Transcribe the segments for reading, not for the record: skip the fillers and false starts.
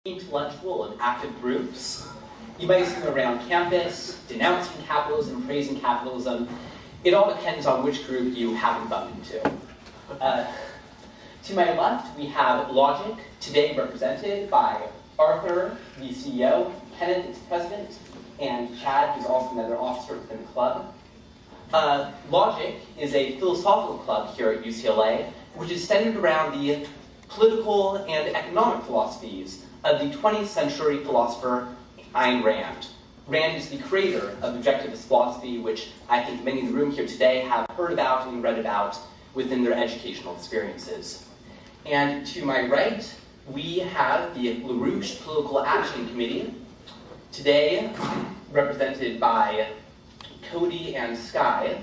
intellectual and active groups. You might see them around campus, denouncing capitalism, praising capitalism. It all depends on which group you happen to bump into. To my left, we have Logic, today represented by Arthur, the CEO, Kenneth, its president, and Chad, who's also another officer within the club. Logic is a philosophical club here at UCLA, which is centered around the political and economic philosophies of the 20th century philosopher Ayn Rand. Rand is the creator of objectivist philosophy, which I think many in the room here today have heard about and read about within their educational experiences. And to my right, we have the LaRouche Political Action Committee, today represented by Cody and Sky.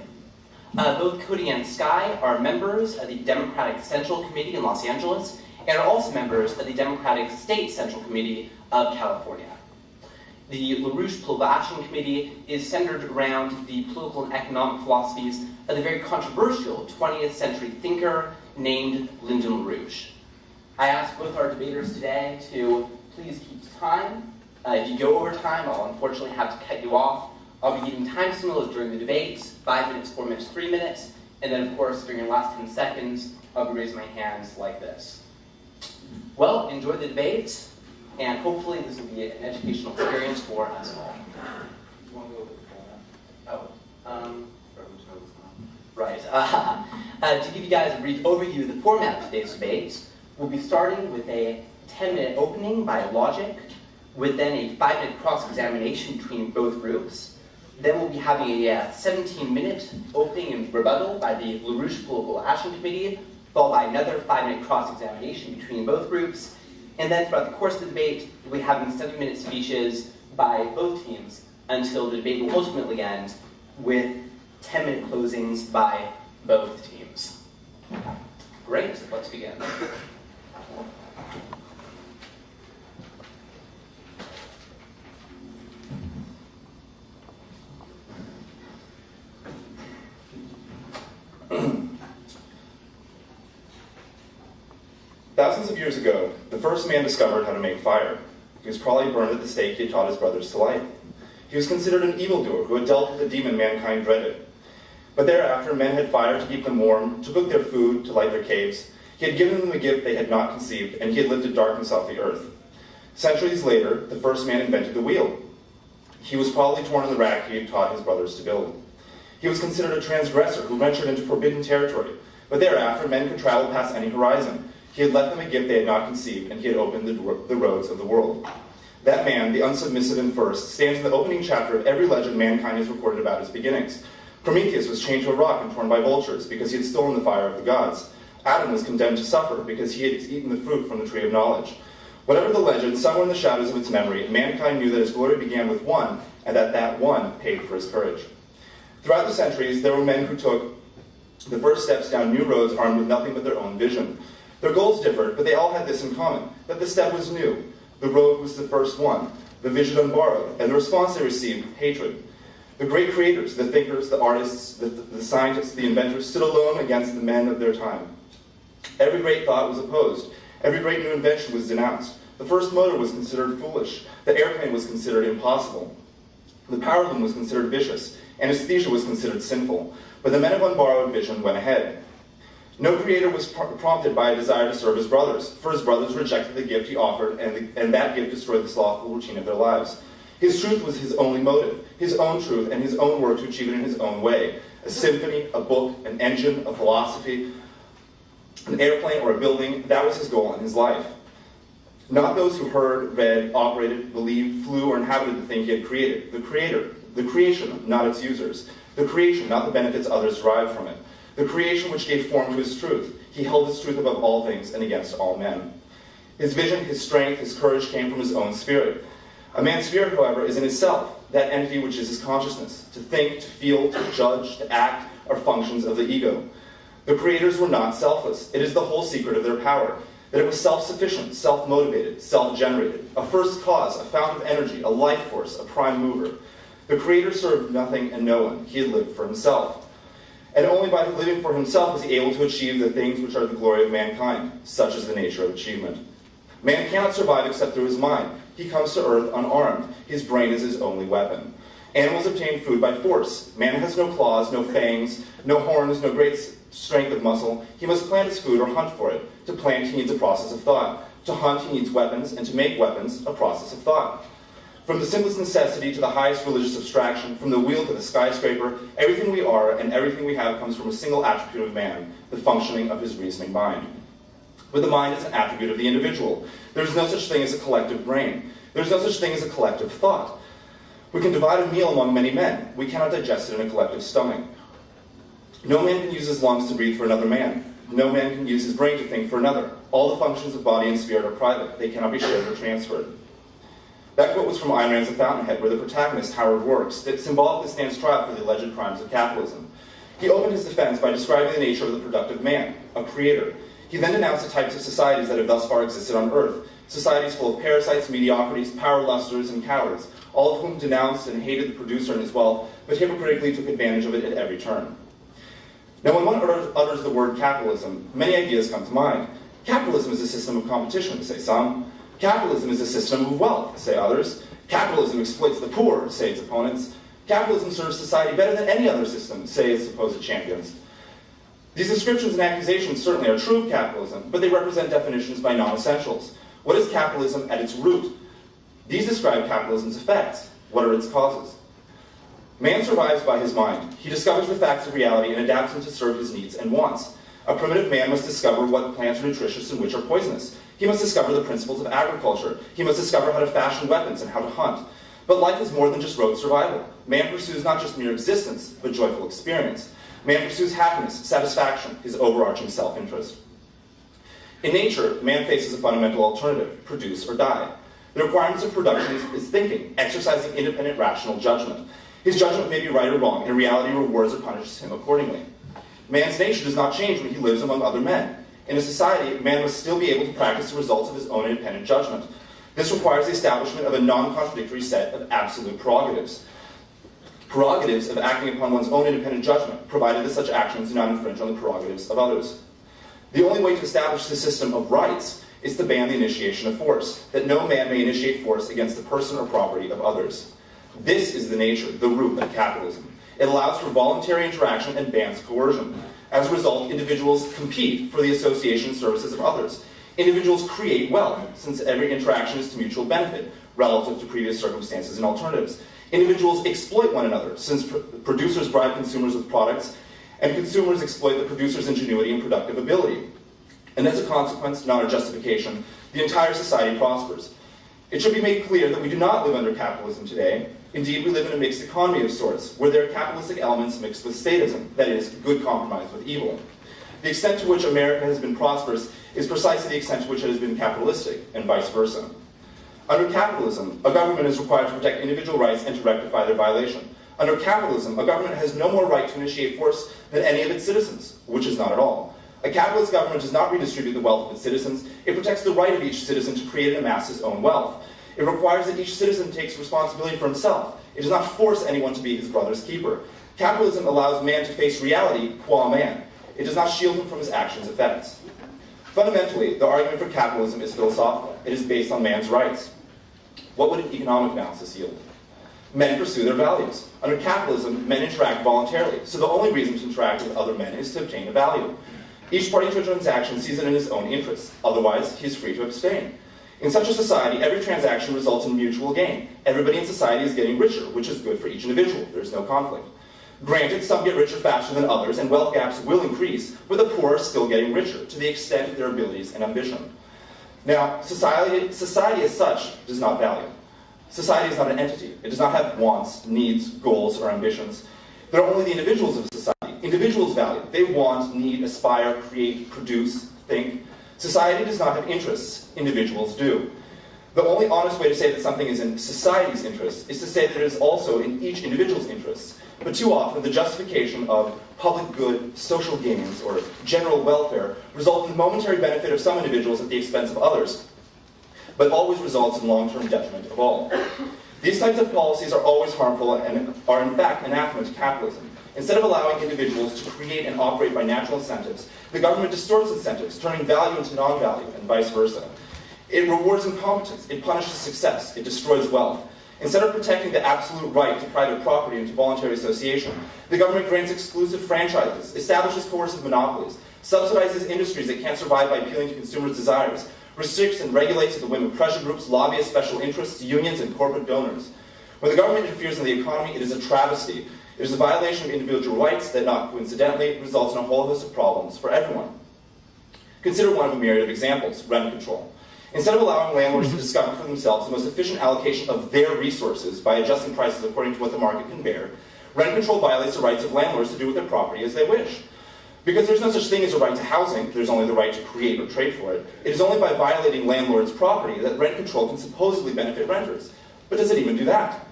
Both Cody and Sky are members of the Democratic Central Committee in Los Angeles and are also members of the Democratic State Central Committee of California. The LaRouche Political Action Committee is centered around the political and economic philosophies of the very controversial 20th century thinker named Lyndon LaRouche. I asked both our debaters today to please keep time. If you go over time, I'll unfortunately have to cut you off. I'll be giving time signals during the debates, 5 minutes, 4 minutes, 3 minutes, and then of course during your last 10 seconds, I'll be raising my hands like this. Well, enjoy the debate, and hopefully this will be an educational experience for us all. You want to go over the format? Right. To give you guys a brief overview of the format of today's debate, we'll be starting with a 10-minute opening by Logic, with then a 5-minute cross-examination between both groups. Then we'll be having a 17-minute opening and rebuttal by the LaRouche Political Action Committee, followed by another 5-minute cross-examination between both groups. And then throughout the course of the debate, we'll be having 7-minute speeches by both teams until the debate will ultimately end with 10-minute closings by both teams. Great, let's begin. Thousands of years ago, the first man discovered how to make fire. He was probably burned at the stake he had taught his brothers to light. He was considered an evildoer who had dealt with a demon mankind dreaded. But thereafter, men had fire to keep them warm, to cook their food, to light their caves. He had given them a gift they had not conceived, and he had lifted darkness off the earth. Centuries later, the first man invented the wheel. He was probably torn in the rack he had taught his brothers to build. He was considered a transgressor who ventured into forbidden territory. But thereafter, men could travel past any horizon. He had left them a gift they had not conceived, and he had opened the roads of the world. That man, the unsubmissive and first, stands in the opening chapter of every legend mankind has recorded about its beginnings. Prometheus was chained to a rock and torn by vultures because he had stolen the fire of the gods. Adam was condemned to suffer because he had eaten the fruit from the tree of knowledge. Whatever the legend, somewhere in the shadows of its memory, mankind knew that his glory began with one, and that one paid for his courage. Throughout the centuries, there were men who took the first steps down new roads armed with nothing but their own vision. Their goals differed, but they all had this in common, that the step was new. The road was the first one, the vision unborrowed, and the response they received, hatred. The great creators, the thinkers, the artists, the scientists, the inventors, stood alone against the men of their time. Every great thought was opposed. Every great new invention was denounced. The first motor was considered foolish. The airplane was considered impossible. The power loom was considered vicious. Anesthesia was considered sinful. But the men of unborrowed vision went ahead. No creator was prompted by a desire to serve his brothers, for his brothers rejected the gift he offered, and that gift destroyed the slothful routine of their lives. His truth was his only motive, his own truth, and his own work to achieve it in his own way. A symphony, a book, an engine, a philosophy, an airplane, or a building, that was his goal in his life. Not those who heard, read, operated, believed, flew, or inhabited the thing he had created. The creator, the creation, not its users. The creation, not the benefits others derived from it. The creation which gave form to his truth. He held his truth above all things and against all men. His vision, his strength, his courage came from his own spirit. A man's spirit, however, is in itself, that entity which is his consciousness. To think, to feel, to judge, to act are functions of the ego. The creators were not selfless. It is the whole secret of their power, that it was self-sufficient, self-motivated, self-generated, a first cause, a fount of energy, a life force, a prime mover. The creator served nothing and no one. He had lived for himself. And only by living for himself was he able to achieve the things which are the glory of mankind, such is the nature of achievement. Man cannot survive except through his mind. He comes to Earth unarmed. His brain is his only weapon. Animals obtain food by force. Man has no claws, no fangs, no horns, no great strength of muscle. He must plant his food or hunt for it. To plant, he needs a process of thought. To hunt, he needs weapons, and to make weapons, a process of thought. From the simplest necessity to the highest religious abstraction, from the wheel to the skyscraper, everything we are and everything we have comes from a single attribute of man, the functioning of his reasoning mind. But the mind is an attribute of the individual. There is no such thing as a collective brain. There is no such thing as a collective thought. We can divide a meal among many men. We cannot digest it in a collective stomach. No man can use his lungs to breathe for another man. No man can use his brain to think for another. All the functions of body and spirit are private. They cannot be shared or transferred. That quote was from Ayn Rand's The Fountainhead, where the protagonist, Howard Works, that symbolically stands trial for the alleged crimes of capitalism. He opened his defense by describing the nature of the productive man, a creator. He then denounced the types of societies that have thus far existed on Earth, societies full of parasites, mediocrities, power lusters, and cowards, all of whom denounced and hated the producer and his wealth, but hypocritically took advantage of it at every turn. Now, when one utters the word capitalism, many ideas come to mind. Capitalism is a system of competition, say some. Capitalism is a system of wealth, say others. Capitalism exploits the poor, say its opponents. Capitalism serves society better than any other system, say its supposed champions. These descriptions and accusations certainly are true of capitalism, but they represent definitions by non-essentials. What is capitalism at its root? These describe capitalism's effects. What are its causes? Man survives by his mind. He discovers the facts of reality and adapts them to serve his needs and wants. A primitive man must discover what plants are nutritious and which are poisonous. He must discover the principles of agriculture. He must discover how to fashion weapons and how to hunt. But life is more than just rote survival. Man pursues not just mere existence, but joyful experience. Man pursues happiness, satisfaction, his overarching self-interest. In nature, man faces a fundamental alternative: produce or die. The requirements of production is thinking, exercising independent, rational judgment. His judgment may be right or wrong, and reality rewards or punishes him accordingly. Man's nature does not change when he lives among other men. In a society, man must still be able to practice the results of his own independent judgment. This requires the establishment of a non-contradictory set of absolute prerogatives. Prerogatives of acting upon one's own independent judgment, provided that such actions do not infringe on the prerogatives of others. The only way to establish the system of rights is to ban the initiation of force, that no man may initiate force against the person or property of others. This is the nature, the root of capitalism. It allows for voluntary interaction and bans coercion. As a result, individuals compete for the association services of others. Individuals create wealth, since every interaction is to mutual benefit, relative to previous circumstances and alternatives. Individuals exploit one another, since producers bribe consumers with products, and consumers exploit the producer's ingenuity and productive ability. And as a consequence, not a justification, the entire society prospers. It should be made clear that we do not live under capitalism today. Indeed, we live in a mixed economy of sorts, where there are capitalistic elements mixed with statism, that is, good compromise with evil. The extent to which America has been prosperous is precisely the extent to which it has been capitalistic, and vice versa. Under capitalism, a government is required to protect individual rights and to rectify their violation. Under capitalism, a government has no more right to initiate force than any of its citizens, which is not at all. A capitalist government does not redistribute the wealth of its citizens. It protects the right of each citizen to create and amass his own wealth. It requires that each citizen takes responsibility for himself. It does not force anyone to be his brother's keeper. Capitalism allows man to face reality qua man. It does not shield him from his actions' effects. Fundamentally, the argument for capitalism is philosophical. It is based on man's rights. What would an economic analysis yield? Men pursue their values. Under capitalism, men interact voluntarily, so the only reason to interact with other men is to obtain a value. Each party to a transaction sees it in his own interests. Otherwise, he is free to abstain. In such a society, every transaction results in mutual gain. Everybody in society is getting richer, which is good for each individual. There's no conflict. Granted, some get richer faster than others, and wealth gaps will increase, but the poor are still getting richer, to the extent of their abilities and ambition. Now, society as such does not value. Society is not an entity. It does not have wants, needs, goals, or ambitions. There are only the individuals of society. Individuals value. They want, need, aspire, create, produce, think. Society does not have interests. Individuals do. The only honest way to say that something is in society's interest is to say that it is also in each individual's interests. But too often, the justification of public good, social gains, or general welfare result in the momentary benefit of some individuals at the expense of others, but always results in long-term detriment of all. These types of policies are always harmful and are in fact anathema to capitalism. Instead of allowing individuals to create and operate by natural incentives, the government distorts incentives, turning value into non-value, and vice versa. It rewards incompetence. It punishes success. It destroys wealth. Instead of protecting the absolute right to private property and to voluntary association, the government grants exclusive franchises, establishes coercive monopolies, subsidizes industries that can't survive by appealing to consumers' desires, restricts and regulates the whim of pressure groups, lobbyists, special interests, unions, and corporate donors. When the government interferes in the economy, it is a travesty. It is a violation of individual rights that, not coincidentally, results in a whole host of problems for everyone. Consider one of a myriad of examples, rent control. Instead of allowing landlords to discover for themselves the most efficient allocation of their resources by adjusting prices according to what the market can bear, rent control violates the rights of landlords to do with their property as they wish. Because there's no such thing as a right to housing, there's only the right to create or trade for it. It is only by violating landlords' property that rent control can supposedly benefit renters. But does it even do that?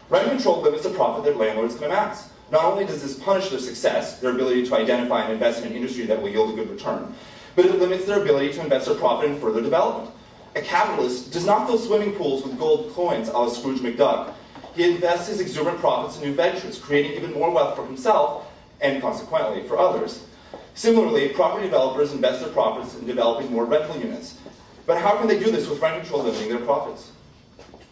Rent control limits the profit that landlords can amass. Not only does this punish their success, their ability to identify and invest in an industry that will yield a good return, but it limits their ability to invest their profit in further development. A capitalist does not fill swimming pools with gold coins a la Scrooge McDuck. He invests his exuberant profits in new ventures, creating even more wealth for himself and, consequently, for others. Similarly, property developers invest their profits in developing more rental units. But how can they do this with rent control limiting their profits?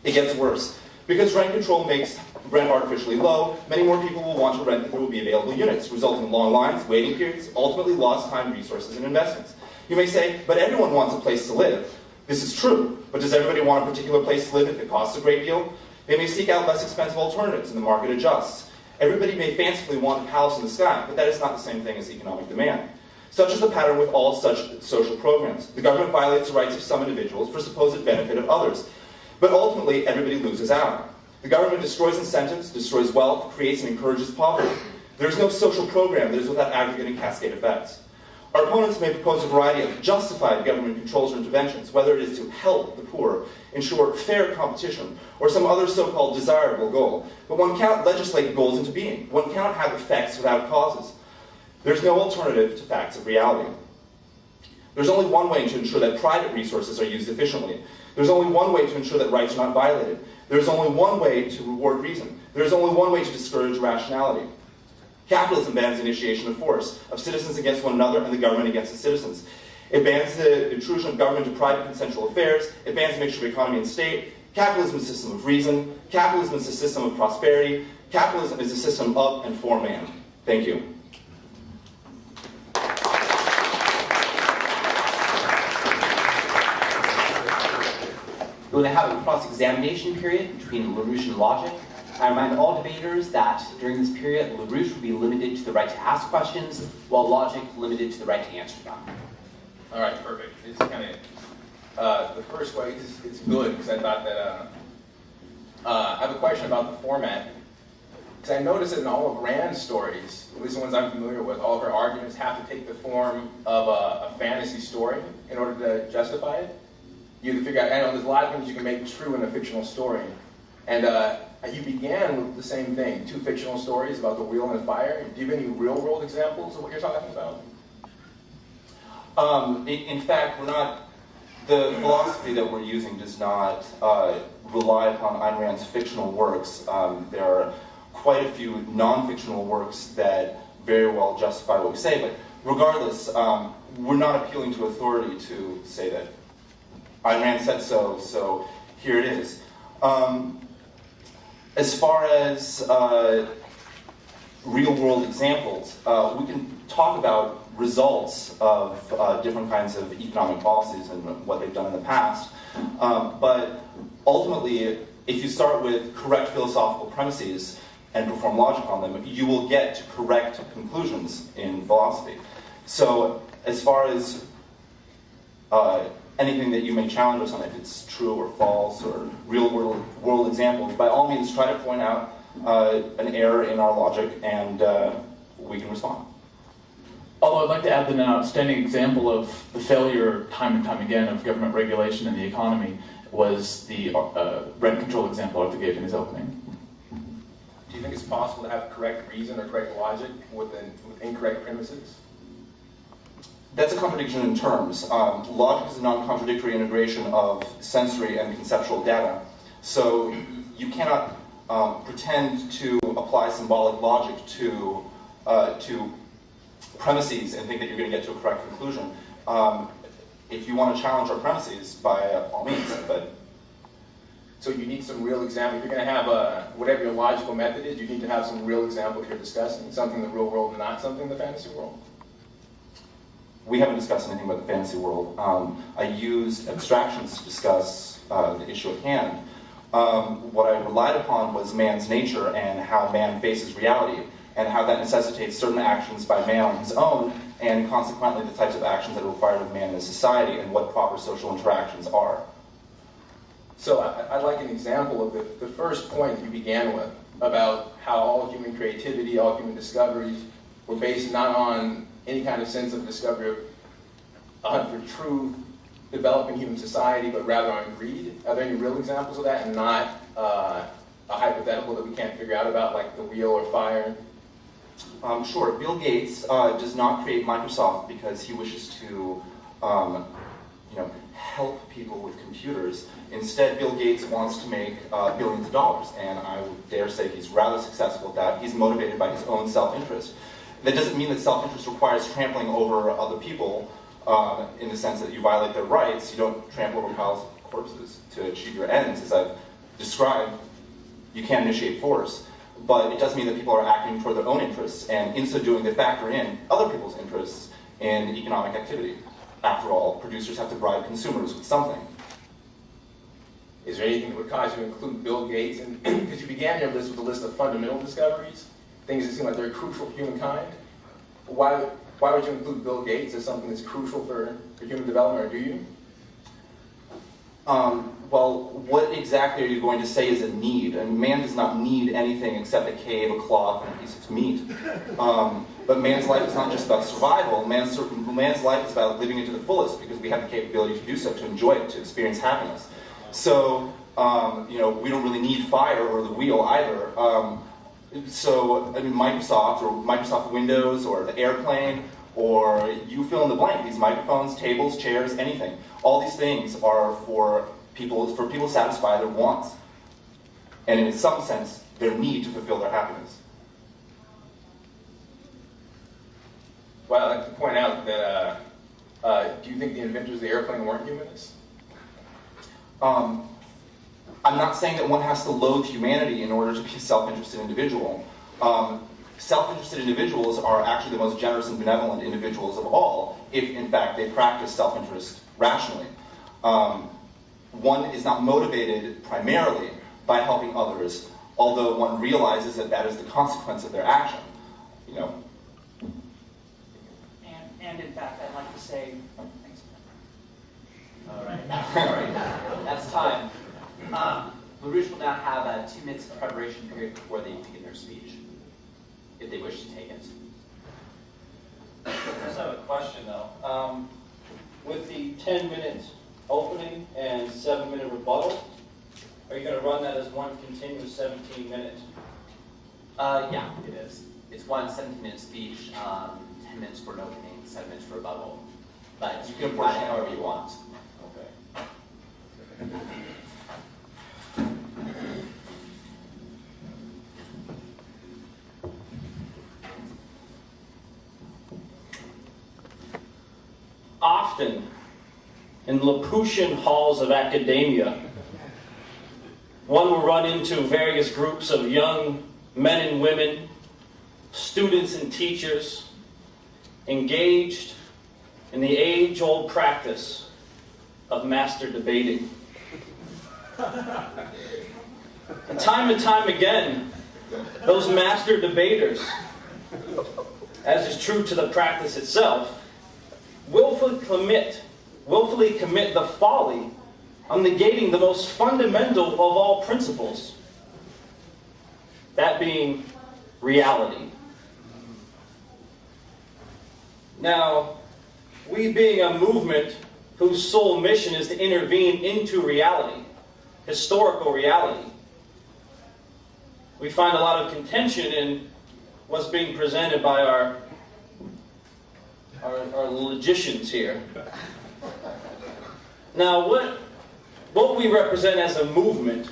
It gets worse. Because rent control makes rent artificially low, many more people will want to rent than there will be available units, resulting in long lines, waiting periods, ultimately lost time, resources, and investments. You may say, but everyone wants a place to live. This is true, but does everybody want a particular place to live if it costs a great deal? They may seek out less expensive alternatives and the market adjusts. Everybody may fancifully want a palace in the sky, but that is not the same thing as economic demand. Such is the pattern with all such social programs. The government violates the rights of some individuals for supposed benefit of others. But ultimately, everybody loses out. The government destroys incentives, destroys wealth, creates and encourages poverty. There is no social program that is without aggregate and cascade effects. Our opponents may propose a variety of justified government controls or interventions, whether it is to help the poor, ensure fair competition, or some other so-called desirable goal. But one cannot legislate goals into being. One cannot have effects without causes. There's no alternative to facts of reality. There's only one way to ensure that private resources are used efficiently. There's only one way to ensure that rights are not violated. There's only one way to reward reason. There's only one way to discourage rationality. Capitalism bans initiation of force, of citizens against one another and the government against the citizens. It bans the intrusion of government into private consensual affairs. It bans a mixture of economy and state. Capitalism is a system of reason. Capitalism is a system of prosperity. Capitalism is a system of and for man. Thank you. We're going to have a cross-examination period between LaRouche and Logic. I remind all debaters that during this period, LaRouche will be limited to the right to ask questions, while Logic limited to the right to answer them. All right, perfect. It's kind of the first way. It's good because I thought that I have a question about the format. Because I noticed that in all of Rand's stories, at least the ones I'm familiar with, all of her arguments have to take the form of a fantasy story in order to justify it. You have to figure out. I know there's a lot of things you can make true in a fictional story, and you began with the same thing, 2 fictional stories about the wheel and the fire. Do you have any real-world examples of what you're talking about? In fact, the philosophy that we're using does not rely upon Ayn Rand's fictional works. There are quite a few non-fictional works that very well justify what we say, but regardless, we're not appealing to authority to say that Ayn Rand said so, so here it is. As far as real-world examples, we can talk about results of different kinds of economic policies and what they've done in the past. But ultimately, if you start with correct philosophical premises and perform logic on them, you will get to correct conclusions in philosophy. So as far as anything that you may challenge us on, if it's true or false or real-world examples, by all means try to point out an error in our logic and we can respond. Although I'd like to add that an outstanding example of the failure time and time again of government regulation in the economy was the rent control example Arthur gave in his opening. Do you think it's possible to have correct reason or correct logic with incorrect premises? That's a contradiction in terms. Logic is a non-contradictory integration of sensory and conceptual data. So you cannot pretend to apply symbolic logic to premises and think that you're going to get to a correct conclusion. if you want to challenge our premises, by all means, but... So you need some real example. If you're going to have whatever your logical method is, you need to have some real example that you're discussing, something in the real world and not something in the fantasy world. We haven't discussed anything about the fantasy world. I used abstractions to discuss the issue at hand. What I relied upon was man's nature and how man faces reality, and how that necessitates certain actions by man on his own, and consequently the types of actions that are required of man in a society, and what proper social interactions are. So I'd like an example of the first point that you began with, about how all human creativity, all human discoveries were based not on any kind of sense of discovery of a hunt for truth, developing human society, but rather on greed. Are there any real examples of that, and not a hypothetical that we can't figure out about, like the wheel or fire? Sure. Bill Gates does not create Microsoft because he wishes to help people with computers. Instead, Bill Gates wants to make billions of dollars, and I would dare say he's rather successful at that. He's motivated by his own self-interest. That doesn't mean that self-interest requires trampling over other people in the sense that you violate their rights. You don't trample over piles of corpses to achieve your ends. As I've described, you can initiate force, but it does mean that people are acting toward their own interests, and in so doing, they factor in other people's interests in economic activity. After all, producers have to bribe consumers with something. Is there anything that would cause you to include Bill Gates? Because you began your list with a list of fundamental discoveries, things that seem like they're crucial for humankind. Why would you include Bill Gates as something that's crucial for human development, or do you? Well, what exactly are you going to say is a need? And man does not need anything except a cave, a cloth, and a piece of meat. But man's life is not just about survival. Man's life is about living it to the fullest, because we have the capability to do so, to enjoy it, to experience happiness. So, we don't really need fire or the wheel either. Microsoft, or Microsoft Windows, or the airplane, or you fill in the blank. These microphones, tables, chairs, anything. All these things are for people to satisfy their wants, and in some sense, their need to fulfill their happiness. Well, I'd like to point out that, do you think the inventors of the airplane weren't humanists? I'm not saying that one has to loathe humanity in order to be a self-interested individual. Self-interested individuals are actually the most generous and benevolent individuals of all, if in fact they practice self-interest rationally. One is not motivated primarily by helping others, although one realizes that that is the consequence of their action. And in fact, I'd like to say, thanks. All right, that's time. LaRouche will now have a 2 minutes preparation period before they begin their speech, if they wish to take it. I just have a question, though. With the 10-minute opening and 7-minute rebuttal, are you going to run that as one continuous 17-minute? Yeah, it is. It's one 17-minute speech, 10 minutes for an opening, 7 minutes for rebuttal. But you can apply it however you want. Okay. Often, in Lapuchian halls of academia, one will run into various groups of young men and women, students and teachers, engaged in the age-old practice of master debating. And time again, those master debaters, as is true to the practice itself, willfully commit the folly of negating the most fundamental of all principles, that being reality. Now, we being a movement whose sole mission is to intervene into reality, historical reality, we find a lot of contention in what's being presented by our logicians here. Now, what we represent as a movement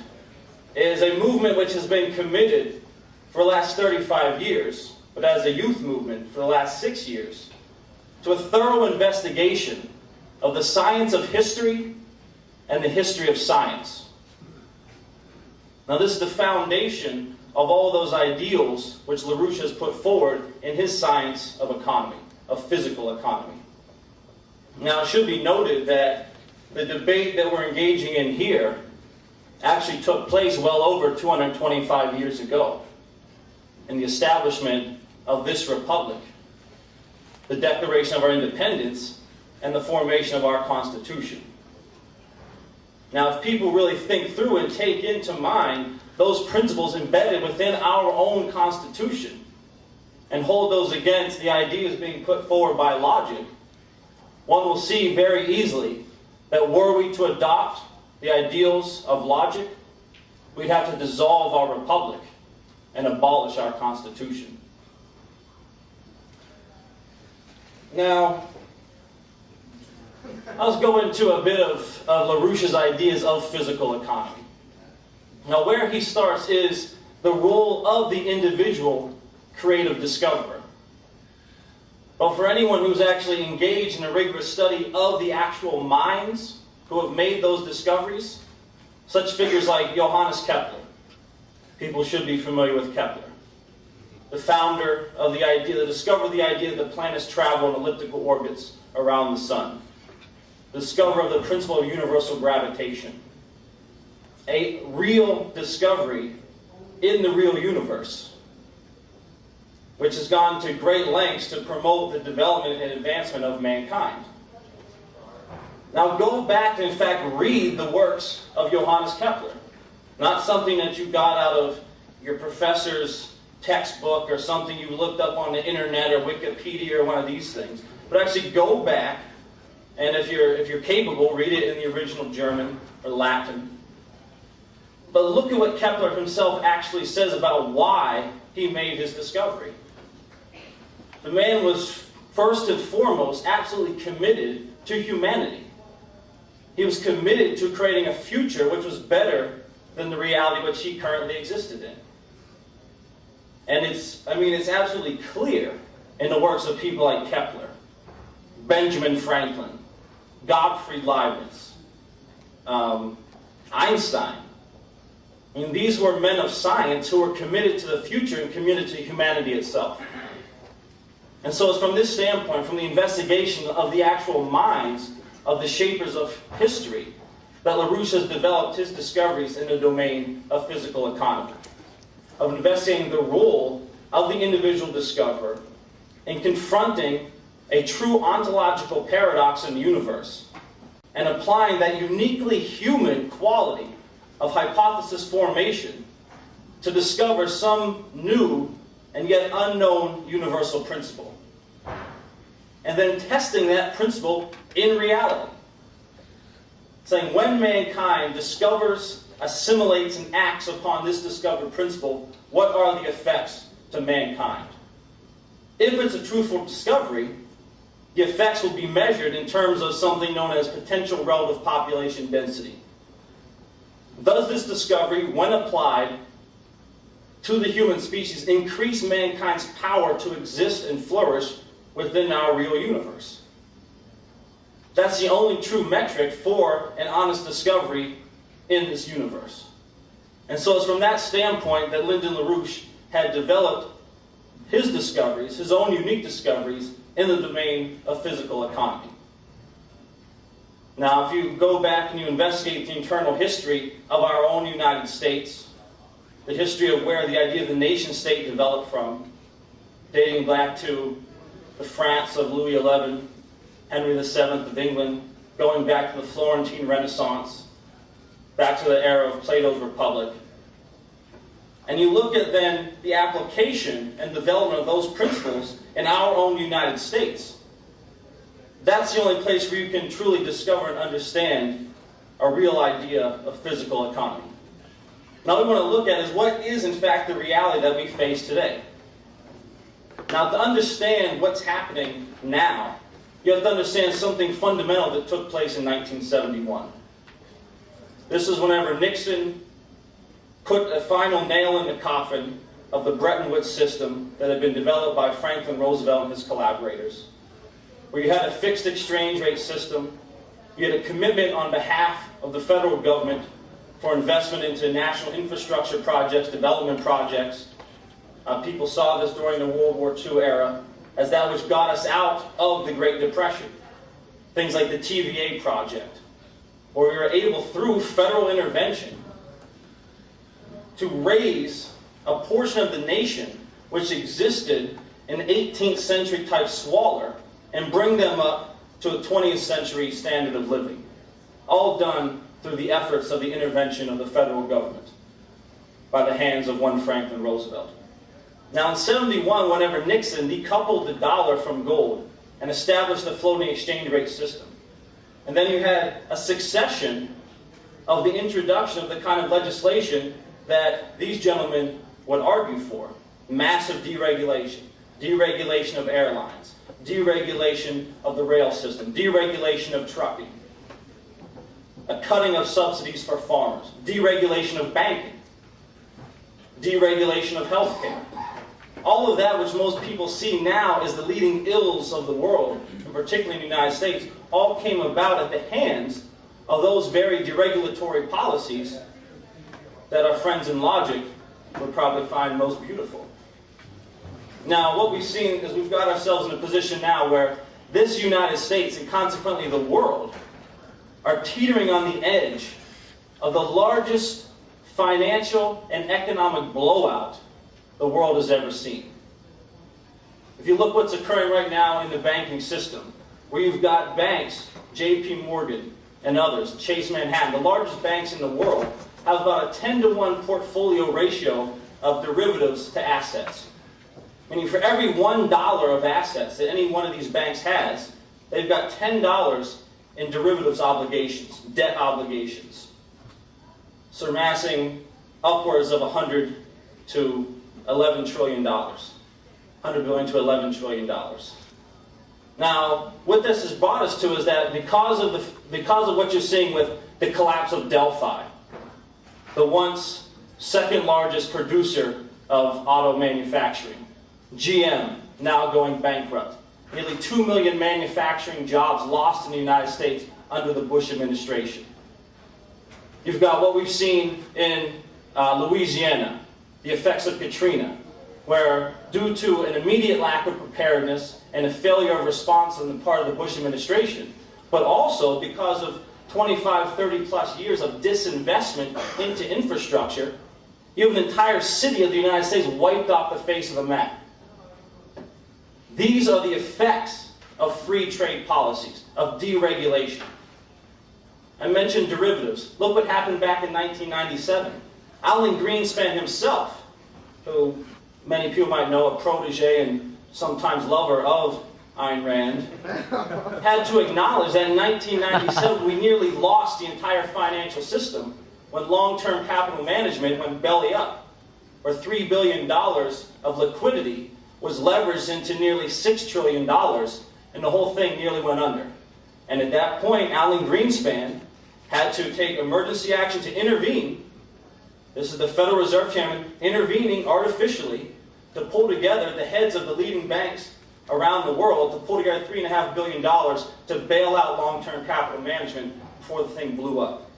is a movement which has been committed for the last 35 years, but as a youth movement for the last 6 years, to a thorough investigation of the science of history and the history of science. Now, this is the foundation of all those ideals which LaRouche has put forward in his science of economy, of physical economy. Now, it should be noted that the debate that we're engaging in here actually took place well over 225 years ago in the establishment of this republic, the Declaration of our Independence, and the formation of our Constitution. Now, if people really think through and take into mind those principles embedded within our own Constitution and hold those against the ideas being put forward by logic, one will see very easily that were we to adopt the ideals of logic, we'd have to dissolve our republic and abolish our Constitution. Now, let's go into a bit of LaRouche's ideas of physical economy. Now, where he starts is the role of the individual creative discoverer. But for anyone who's actually engaged in a rigorous study of the actual minds who have made those discoveries, such figures like Johannes Kepler. People should be familiar with Kepler. The founder of the idea, the discoverer of the idea that the planets travel in elliptical orbits around the sun. The discoverer of the principle of universal gravitation. A real discovery in the real universe, which has gone to great lengths to promote the development and advancement of mankind. Now go back and in fact read the works of Johannes Kepler. Not something that you got out of your professor's textbook or something you looked up on the internet or Wikipedia or one of these things. But actually go back, and if you're capable, read it in the original German or Latin. But look at what Kepler himself actually says about why he made his discovery. The man was first and foremost absolutely committed to humanity. He was committed to creating a future which was better than the reality which he currently existed in. And it's absolutely clear in the works of people like Kepler, Benjamin Franklin, Gottfried Leibniz, Einstein. I mean, these were men of science who were committed to the future and committed to humanity itself. And so it's from this standpoint, from the investigation of the actual minds of the shapers of history, that LaRouche has developed his discoveries in the domain of physical economy, of investigating the role of the individual discoverer in confronting a true ontological paradox in the universe and applying that uniquely human quality of hypothesis formation to discover some new and yet unknown universal principle. And then testing that principle in reality. Saying when mankind discovers, assimilates, and acts upon this discovered principle, what are the effects to mankind? If it's a truthful discovery, the effects will be measured in terms of something known as potential relative population density. Does this discovery, when applied to the human species, increase mankind's power to exist and flourish within our real universe? That's the only true metric for an honest discovery in this universe. And so it's from that standpoint that Lyndon LaRouche had developed his discoveries, his own unique discoveries, in the domain of physical economy. Now, if you go back and you investigate the internal history of our own United States, the history of where the idea of the nation-state developed from, dating back to the France of Louis XI, Henry VII of England, going back to the Florentine Renaissance, back to the era of Plato's Republic. And you look at then the application and development of those principles in our own United States. That's the only place where you can truly discover and understand a real idea of physical economy. Now, what we want to look at is what is in fact the reality that we face today. Now, to understand what's happening now, you have to understand something fundamental that took place in 1971. This is whenever Nixon put a final nail in the coffin of the Bretton Woods system that had been developed by Franklin Roosevelt and his collaborators, where you had a fixed exchange rate system You had a commitment on behalf of the federal government for investment into national infrastructure projects, development projects. People saw this during the World War II era as that which got us out of the Great Depression. Things like the TVA project, where we were able, through federal intervention, to raise a portion of the nation which existed in 18th century type squalor and bring them up to a 20th century standard of living. All done through the efforts of the intervention of the federal government by the hands of one Franklin Roosevelt. Now in 71, whenever Nixon decoupled the dollar from gold and established the floating exchange rate system, and then you had a succession of the introduction of the kind of legislation that these gentlemen would argue for. Massive deregulation, deregulation of airlines, deregulation of the rail system, deregulation of trucking, a cutting of subsidies for farmers, deregulation of banking, deregulation of healthcare. All of that which most people see now as the leading ills of the world, and particularly in the United States, all came about at the hands of those very deregulatory policies that our friends in logic would probably find most beautiful. Now, what we've seen is we've got ourselves in a position now where this United States, and consequently the world, are teetering on the edge of the largest financial and economic blowout the world has ever seen. If you look what's occurring right now in the banking system, where you've got banks, J.P. Morgan and others, Chase Manhattan, the largest banks in the world, have about a 10-to-1 portfolio ratio of derivatives to assets. Meaning for every $1 of assets that any one of these banks has, they've got $10 in derivatives obligations, debt obligations, surpassing upwards of $100 to $11 trillion. $100 billion to $11 trillion. Now, what this has brought us to is that because of what you're seeing with the collapse of Delphi, the once second largest producer of auto manufacturing, GM now going bankrupt, nearly 2 million manufacturing jobs lost in the United States under the Bush administration. You've got what we've seen in Louisiana, the effects of Katrina, where due to an immediate lack of preparedness and a failure of response on the part of the Bush administration, but also because of 25, 30 plus years of disinvestment into infrastructure, you have an entire city of the United States wiped off the face of the map. These are the effects of free trade policies, of deregulation. I mentioned derivatives. Look what happened back in 1997. Alan Greenspan himself, who many people might know, a protege and sometimes lover of Ayn Rand, had to acknowledge that in 1997 we nearly lost the entire financial system when long-term capital management went belly up, where $3 billion of liquidity was leveraged into nearly $6 trillion, and the whole thing nearly went under. And at that point, Alan Greenspan had to take emergency action to intervene. This is the Federal Reserve Chairman intervening artificially to pull together the heads of the leading banks around the world, to pull together $3.5 billion to bail out long-term capital management before the thing blew up.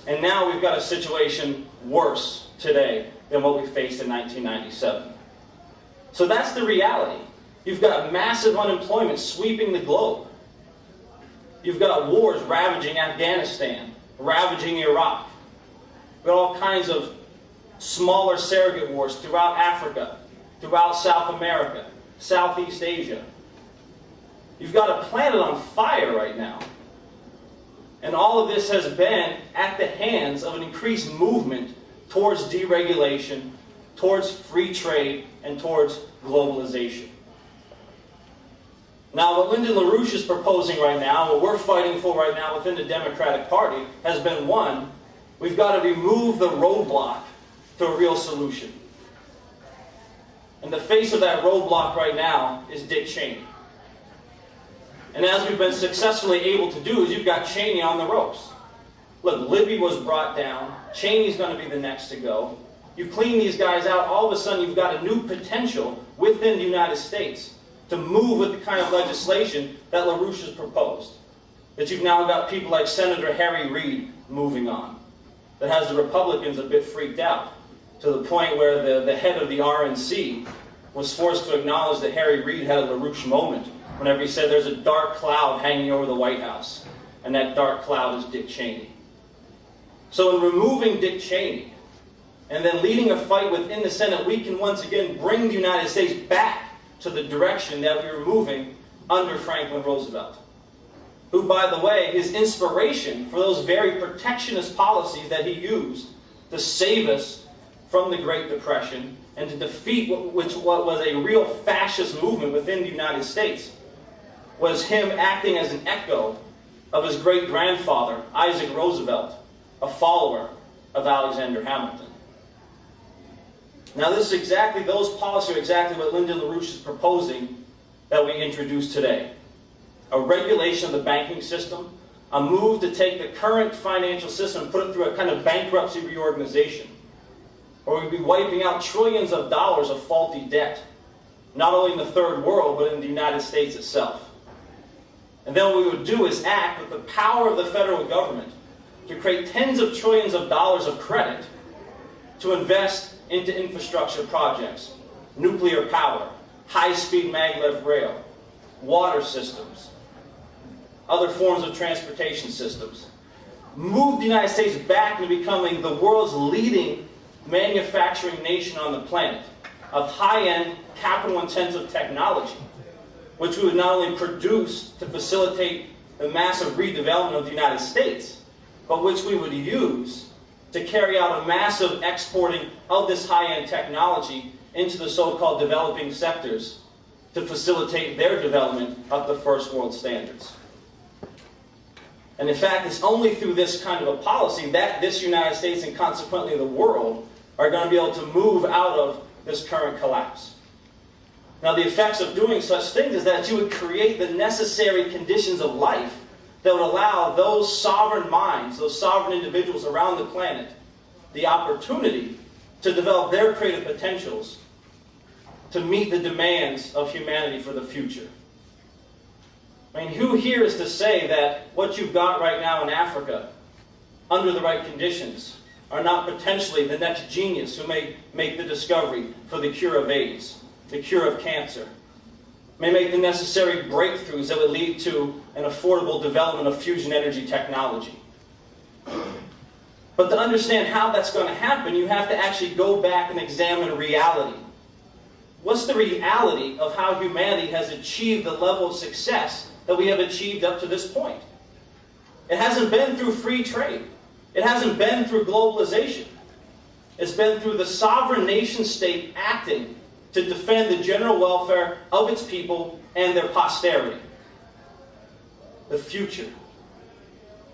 And now we've got a situation worse today than what we faced in 1997. So that's the reality. You've got massive unemployment sweeping the globe. You've got wars ravaging Afghanistan, ravaging Iraq. You've got all kinds of smaller surrogate wars throughout Africa, throughout South America, Southeast Asia. You've got a planet on fire right now. And all of this has been at the hands of an increased movement towards deregulation, towards free trade, and towards globalization. Now, what Lyndon LaRouche is proposing right now, what we're fighting for right now within the Democratic Party, has been one, we've got to remove the roadblock to a real solution. And the face of that roadblock right now is Dick Cheney. And as we've been successfully able to do, is you've got Cheney on the ropes. Look, Libby was brought down. Cheney's going to be the next to go. You clean these guys out, all of a sudden you've got a new potential within the United States to move with the kind of legislation that LaRouche has proposed. That you've now got people like Senator Harry Reid moving on. That has the Republicans a bit freaked out, to the point where the head of the RNC was forced to acknowledge that Harry Reid had a LaRouche moment whenever he said there's a dark cloud hanging over the White House, and that dark cloud is Dick Cheney. So in removing Dick Cheney, and then leading a fight within the Senate, we can once again bring the United States back to the direction that we were moving under Franklin Roosevelt, who, by the way, his inspiration for those very protectionist policies that he used to save us from the Great Depression and to defeat what was a real fascist movement within the United States, was him acting as an echo of his great-grandfather, Isaac Roosevelt, a follower of Alexander Hamilton. Now, those policies are exactly what Lyndon LaRouche is proposing that we introduce today. A regulation of the banking system, a move to take the current financial system and put it through a kind of bankruptcy reorganization, where we'd be wiping out trillions of dollars of faulty debt, not only in the third world, but in the United States itself. And then what we would do is act with the power of the federal government to create tens of trillions of dollars of credit to invest into infrastructure projects, nuclear power, high-speed maglev rail, water systems, other forms of transportation systems. Move the United States back into becoming the world's leading manufacturing nation on the planet of high-end, capital-intensive technology, which we would not only produce to facilitate the massive redevelopment of the United States, but which we would use to carry out a massive exporting of this high-end technology into the so-called developing sectors to facilitate their development up to first world standards. And in fact, it's only through this kind of a policy that this United States and consequently the world are going to be able to move out of this current collapse. Now, the effects of doing such things is that you would create the necessary conditions of life that would allow those sovereign minds, those sovereign individuals around the planet, the opportunity to develop their creative potentials to meet the demands of humanity for the future. I mean, who here is to say that what you've got right now in Africa, under the right conditions, are not potentially the next genius who may make the discovery for the cure of AIDS, the cure of cancer, may make the necessary breakthroughs that would lead to an affordable development of fusion energy technology. But to understand how that's going to happen, you have to actually go back and examine reality. What's the reality of how humanity has achieved the level of success that we have achieved up to this point? It hasn't been through free trade. It hasn't been through globalization. It's been through the sovereign nation-state acting to defend the general welfare of its people and their posterity. The future.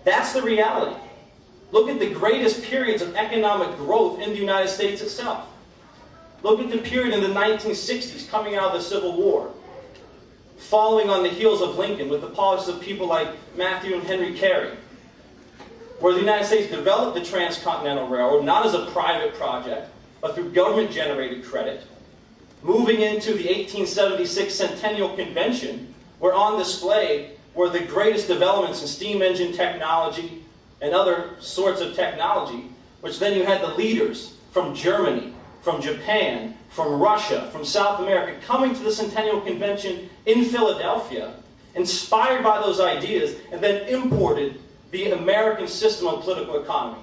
That's the reality. Look at the greatest periods of economic growth in the United States itself. Look at the period in the 1960s coming out of the Civil War, following on the heels of Lincoln with the policies of people like Matthew and Henry Carey, where the United States developed the Transcontinental Railroad not as a private project, but through government-generated credit, moving into the 1876 Centennial Convention, where on display were the greatest developments in steam engine technology and other sorts of technology, which then you had the leaders from Germany, from Japan, from Russia, from South America, coming to the Centennial Convention in Philadelphia, inspired by those ideas, and then imported the American system of political economy.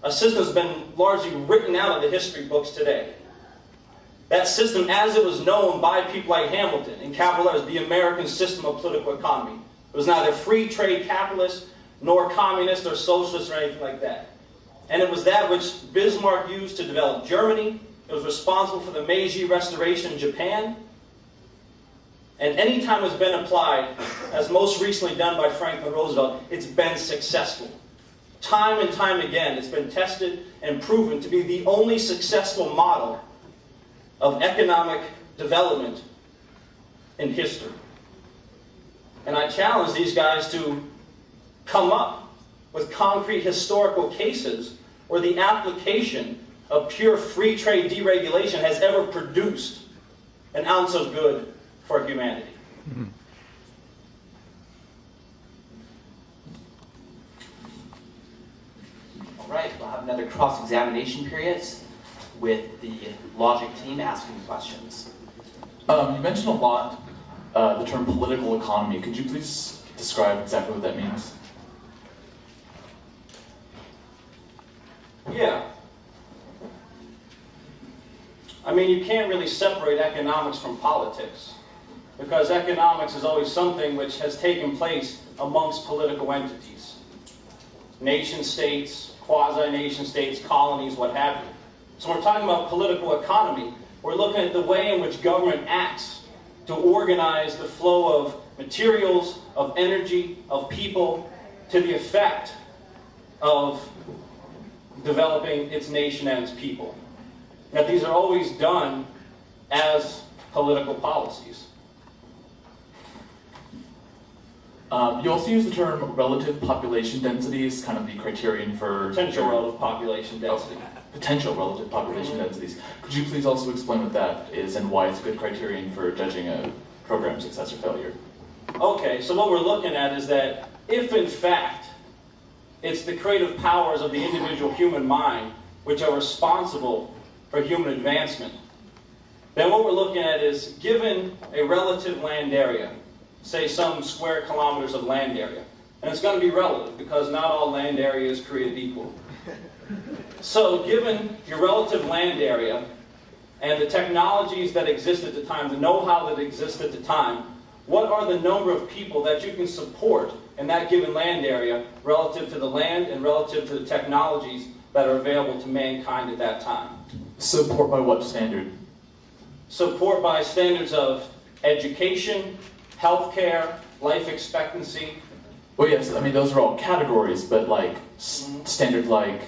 A system that's been largely written out of the history books today. That system, as it was known by people like Hamilton, in capital letters, the American system of political economy. It was neither free trade capitalist, nor communist or socialist or anything like that. And it was that which Bismarck used to develop Germany. It was responsible for the Meiji Restoration in Japan. And any time it's been applied, as most recently done by Franklin Roosevelt, it's been successful. Time and time again, it's been tested and proven to be the only successful model of economic development in history. And I challenge these guys to come up with concrete historical cases where the application of pure free trade deregulation has ever produced an ounce of good for humanity. All right, we'll have another cross-examination period with the logic team asking questions. You mentioned a lot the term political economy. Could you please describe exactly what that means? Yeah. I mean, you can't really separate economics from politics, because economics is always something which has taken place amongst political entities. Nation states, quasi-nation states, colonies, what have you. So when we're talking about political economy, we're looking at the way in which government acts to organize the flow of materials, of energy, of people, to the effect of developing its nation and its people. Now, these are always done as political policies. You also use the term relative population density as kind of the criterion for... Potential relative population density. Potential relative population densities. Could you please also explain what that is and why it's a good criterion for judging a program's success or failure? Okay, so what we're looking at is that if, in fact, it's the creative powers of the individual human mind which are responsible for human advancement, then what we're looking at is, given a relative land area, say some square kilometers of land area, and it's going to be relative because not all land area is created equal. So given your relative land area and the technologies that exist at the time, the know-how that exists at the time, what are the number of people that you can support in that given land area relative to the land and relative to the technologies that are available to mankind at that time? Support by what standard? Support by standards of education, healthcare, life expectancy. Well, yes, I mean, those are all categories, but like standard, like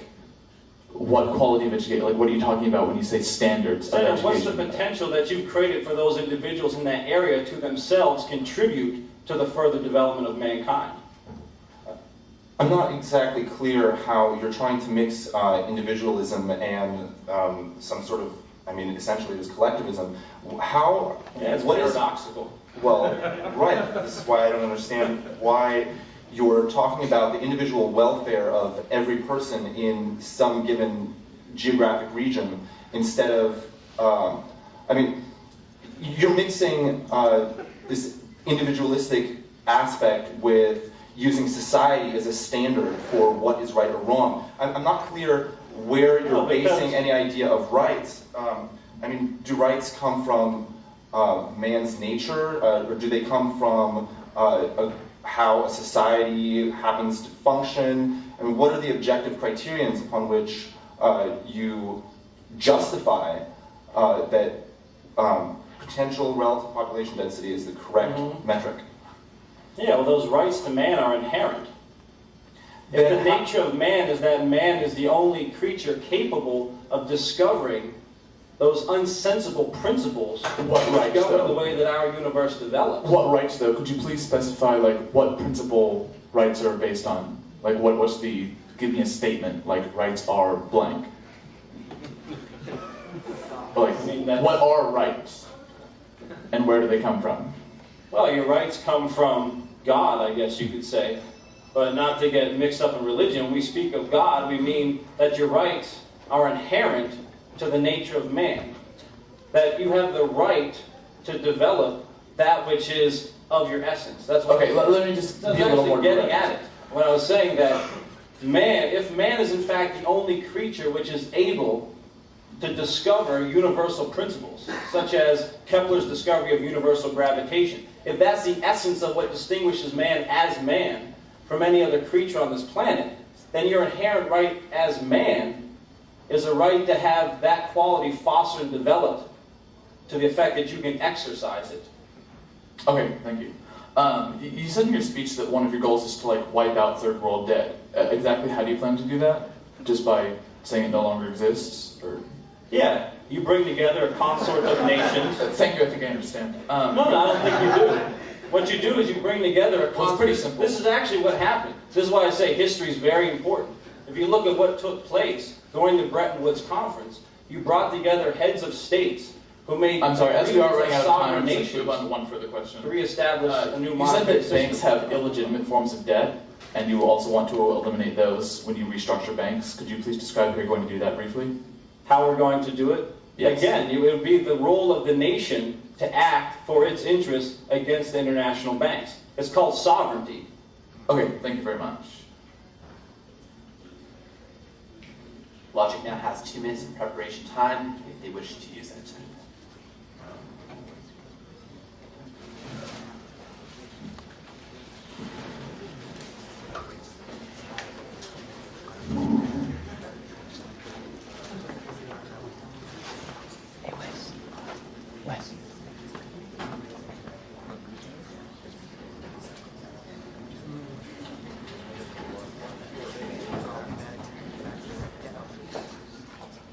what quality of education, like what are you talking about when you say standards of education? What's the potential that you've created for those individuals in that area to themselves contribute to the further development of mankind? I'm not exactly clear how you're trying to mix individualism and some sort of, I mean, essentially it is collectivism. How? Yeah, it's what paradoxical. Well, right. This is why I don't understand why you're talking about the individual welfare of every person in some given geographic region instead of, I mean, you're mixing this individualistic aspect with using society as a standard for what is right or wrong. I'm not clear where you're basing any idea of rights. I mean, do rights come from man's nature, or do they come from how a society happens to function? I mean, what are the objective criterions upon which you justify that potential relative population density is the correct metric? Yeah, well, those rights to man are inherent. If the nature of man is that man is the only creature capable of discovering those unsensible principles What rights, govern though? the way that our universe develops. What rights, though? Could you please specify, like, what principal rights are based on? Like, what's the, give me a statement, like, rights are blank. Like, I mean, what are rights? And where do they come from? Well, your rights come from God, I guess you could say. But not to get mixed up in religion, when we speak of God, we mean that your rights are inherent to the nature of man. That you have the right to develop that which is of your essence. That's what Okay, let me just be a little more getting direct. at it. When I was saying that man, if man is in fact the only creature which is able to discover universal principles, such as Kepler's discovery of universal gravitation, if that's the essence of what distinguishes man as man from any other creature on this planet, then your inherent right as man is a right to have that quality fostered and developed to the effect that you can exercise it. Okay, thank you. You said in your speech that one of your goals is to, like, wipe out third world debt. Exactly how do you plan to do that? Just by saying it no longer exists? Or? Yeah, you bring together a consort of nations. Thank you, I think I understand. No, I don't think you do. What you do is you bring together a consort. Well, it's pretty simple. This is actually what happened. This is why I say history is very important. If you look at what took place during the Bretton Woods Conference, you brought together heads of states who who made I'm sorry, as we are running out of sovereign time, let's nations move on to one further question. to reestablish a new You said monetary that banks system. have illegitimate forms of debt, and you also want to eliminate those when you restructure banks. Could you please describe how you're going to do that briefly? How we're going to do it? Yes. Again, it would be the role of the nation to act for its interests against the international banks. It's called sovereignty. Okay, thank you very much. Logic now has 2 minutes of preparation time if they wish to use it.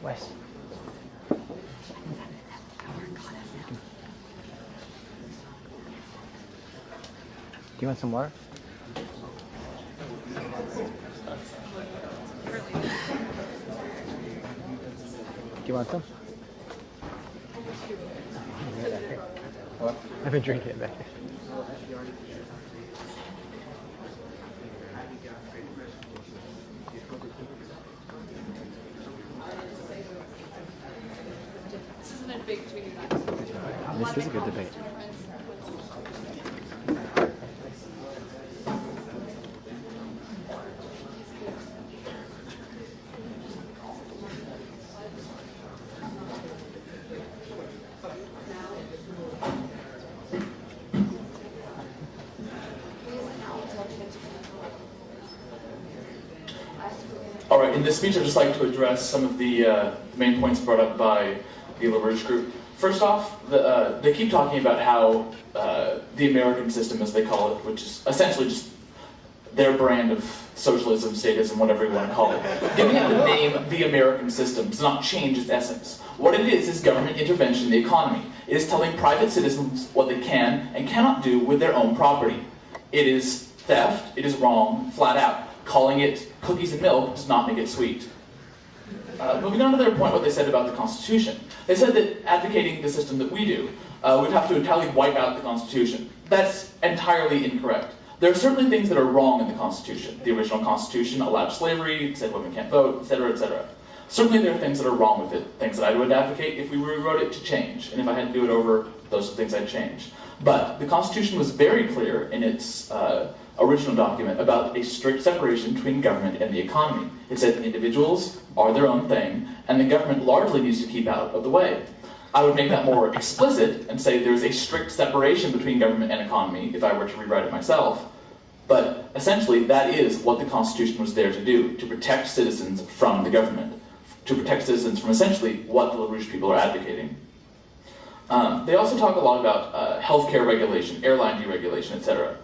Wes. Do you want some water? Do you want some? What? I've been drinking it back there. This isn't a debate between you guys. This is a good debate. All right, in this speech, I'd just like to address some of the main points brought up by the LaRouche group. First off, they keep talking about how the American system, as they call it, which is essentially just their brand of socialism, statism, whatever you want to call it. Giving it the name the American system does not change its essence. What it is government intervention in the economy. It is telling private citizens what they can and cannot do with their own property. It is theft, it is wrong, flat out. Calling it cookies and milk does not make it sweet. Moving on to their point, what they said about the Constitution. They said that advocating the system that we do, we'd have to entirely wipe out the Constitution. That's entirely incorrect. There are certainly things that are wrong in the Constitution. The original Constitution allowed slavery, said women can't vote, etc., etc. Certainly there are things that are wrong with it, things that I would advocate if we rewrote it to change, and if I had to do it over, those are things I'd change. But the Constitution was very clear in its original document about a strict separation between government and the economy. It said individuals are their own thing, and the government largely needs to keep out of the way. I would make that more explicit and say there's a strict separation between government and economy if I were to rewrite it myself. But essentially, that is what the Constitution was there to do, to protect citizens from the government, to protect citizens from essentially what the LaRouche people are advocating. They also talk a lot about healthcare regulation, airline deregulation, etc.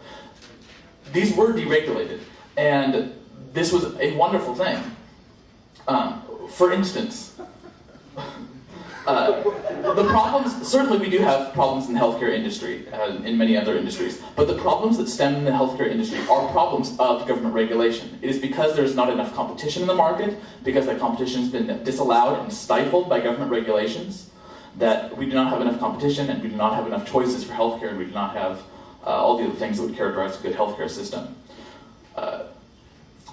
These were deregulated, and this was a wonderful thing. For instance, the problems, certainly we do have problems in the healthcare industry, in many other industries, but the problems that stem in the healthcare industry are problems of government regulation. It is because there's not enough competition in the market, because that competition has been disallowed and stifled by government regulations, that we do not have enough competition, and we do not have enough choices for healthcare, and we do not have all the other things that would characterize a good healthcare system.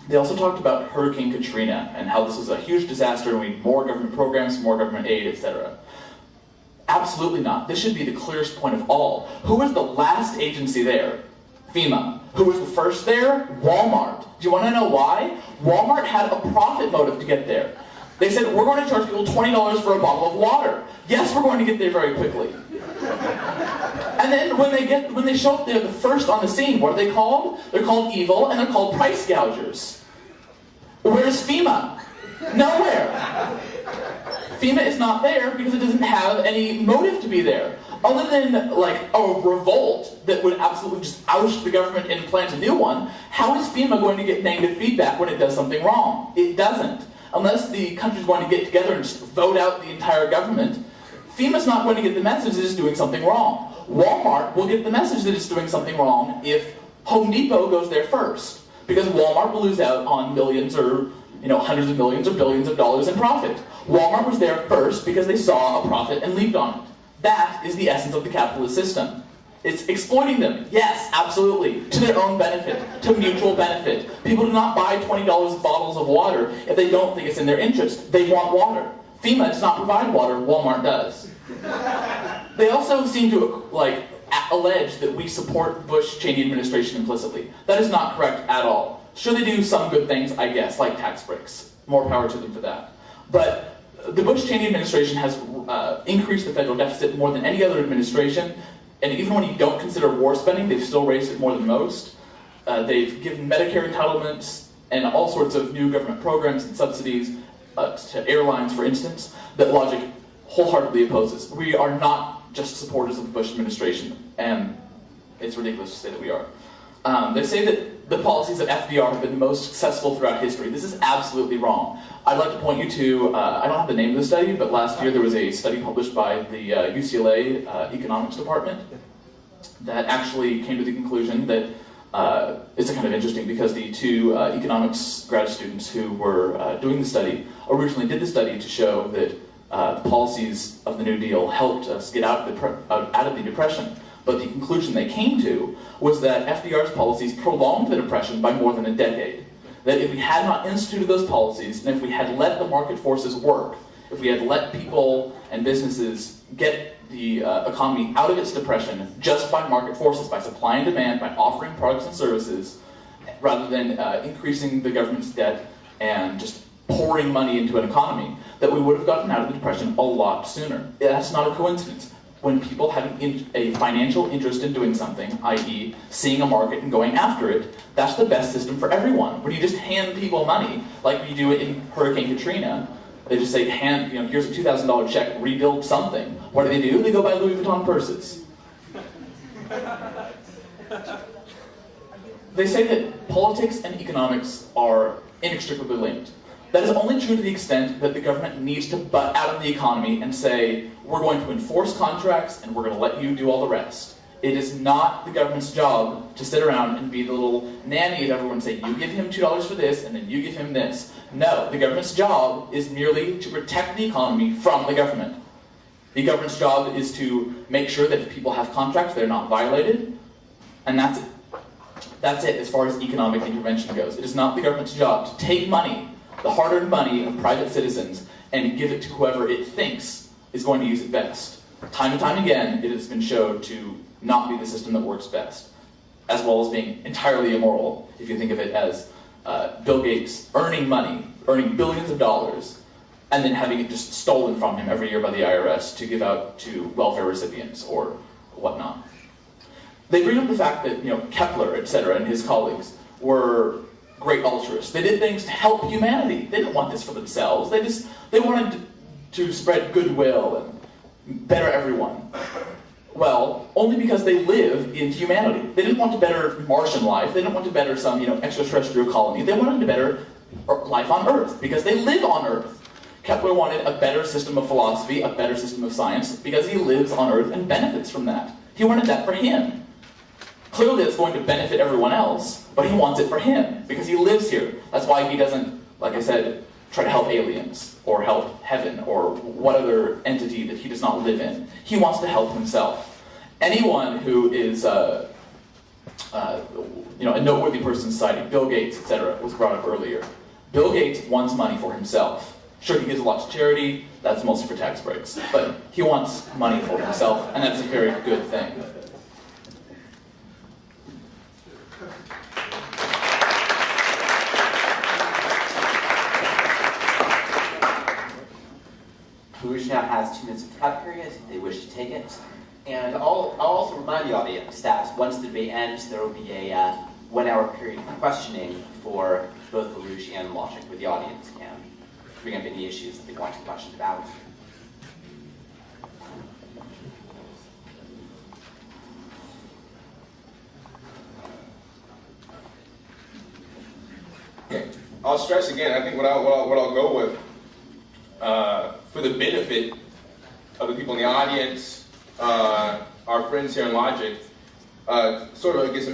They also talked about Hurricane Katrina and how this was a huge disaster and we need more government programs, more government aid, etc. Absolutely not. This should be the clearest point of all. Who was the last agency there? FEMA. Who was the first there? Walmart. Do you want to know why? Walmart had a profit motive to get there. They said, we're going to charge people $20 for a bottle of water. Yes, we're going to get there very quickly. And then when they show up there the first on the scene, what are they called? They're called evil, and they're called price gougers. Where's FEMA? Nowhere. FEMA is not there because it doesn't have any motive to be there. Other than like a revolt that would absolutely just oust the government and plant a new one, how is FEMA going to get negative feedback when it does something wrong? It doesn't. Unless the country's going to get together and just vote out the entire government, FEMA's not going to get the message that it's doing something wrong. Walmart will get the message that it's doing something wrong if Home Depot goes there first. Because Walmart will lose out on millions or hundreds of millions or billions of dollars in profit. Walmart was there first because they saw a profit and leaped on it. That is the essence of the capitalist system. It's exploiting them. Yes, absolutely. To their own benefit. To mutual benefit. People do not buy $20 bottles of water if they don't think it's in their interest. They want water. FEMA does not provide water. Walmart does. They also seem to allege that we support Bush-Cheney administration implicitly. That is not correct at all. Sure, they do some good things, I guess, like tax breaks. More power to them for that. But the Bush-Cheney administration has increased the federal deficit more than any other administration. And even when you don't consider war spending, they've still raised it more than most. They've given Medicare entitlements and all sorts of new government programs and subsidies to airlines, for instance, that Logic wholeheartedly opposes. We are not just supporters of the Bush administration, and it's ridiculous to say that we are. They say that the policies of FDR have been the most successful throughout history. This is absolutely wrong. I'd like to point you to, I don't have the name of the study, but last year there was a study published by the UCLA Economics department that actually came to the conclusion that it's kind of interesting because the two economics grad students who were doing the study originally did the study to show that the policies of the New Deal helped us get out of the Depression. But the conclusion they came to was that FDR's policies prolonged the Depression by more than a decade. That if we had not instituted those policies, and if we had let the market forces work, if we had let people and businesses get the economy out of its depression just by market forces, by supply and demand, by offering products and services, rather than increasing the government's debt and just pouring money into an economy, that we would have gotten out of the Depression a lot sooner. That's not a coincidence. When people have a financial interest in doing something, i.e. seeing a market and going after it, that's the best system for everyone. When you just hand people money, like we do in Hurricane Katrina, they just say, here's a $2,000 check, rebuild something. What do? They go buy Louis Vuitton purses. They say that politics and economics are inextricably linked. That is only true to the extent that the government needs to butt out of the economy and say, we're going to enforce contracts and we're going to let you do all the rest. It is not the government's job to sit around and be the little nanny of everyone and say, you give him $2 for this and then you give him this. No, the government's job is merely to protect the economy from the government. The government's job is to make sure that if people have contracts, they're not violated, and that's it. That's it as far as economic intervention goes. It is not the government's job to take money, the hard-earned money of private citizens, and give it to whoever it thinks is going to use it best. Time and time again, it has been shown to not be the system that works best, as well as being entirely immoral, if you think of it as Bill Gates earning money, earning billions of dollars, and then having it just stolen from him every year by the IRS to give out to welfare recipients or whatnot. They bring up the fact that Kepler, etc., and his colleagues were great altruists. They did things to help humanity. They didn't want this for themselves. They wanted to spread goodwill and better everyone. Well, only because they live in humanity. They didn't want to better Martian life. They didn't want to better some extraterrestrial colony. They wanted to better life on Earth because they live on Earth. Kepler wanted a better system of philosophy, a better system of science, because he lives on Earth and benefits from that. He wanted that for him. Clearly it's going to benefit everyone else, but he wants it for him, because he lives here. That's why he doesn't, like I said, try to help aliens, or help heaven, or what other entity that he does not live in. He wants to help himself. Anyone who is a noteworthy person in society, Bill Gates, etc., was brought up earlier. Bill Gates wants money for himself. Sure, he gives a lot to charity, that's mostly for tax breaks, but he wants money for himself, and that's a very good thing. LaRouche now has 2 minutes of cut period if they wish to take it. And I'll also remind the audience that once the debate ends, there will be a 1-hour period of questioning for both LaRouche and Logic, where the audience can bring up any issues that they want to question about. Okay. I'll stress again, I think what I'll go with, for the benefit of the people in the audience, our friends here in Logic, sort of, I guess,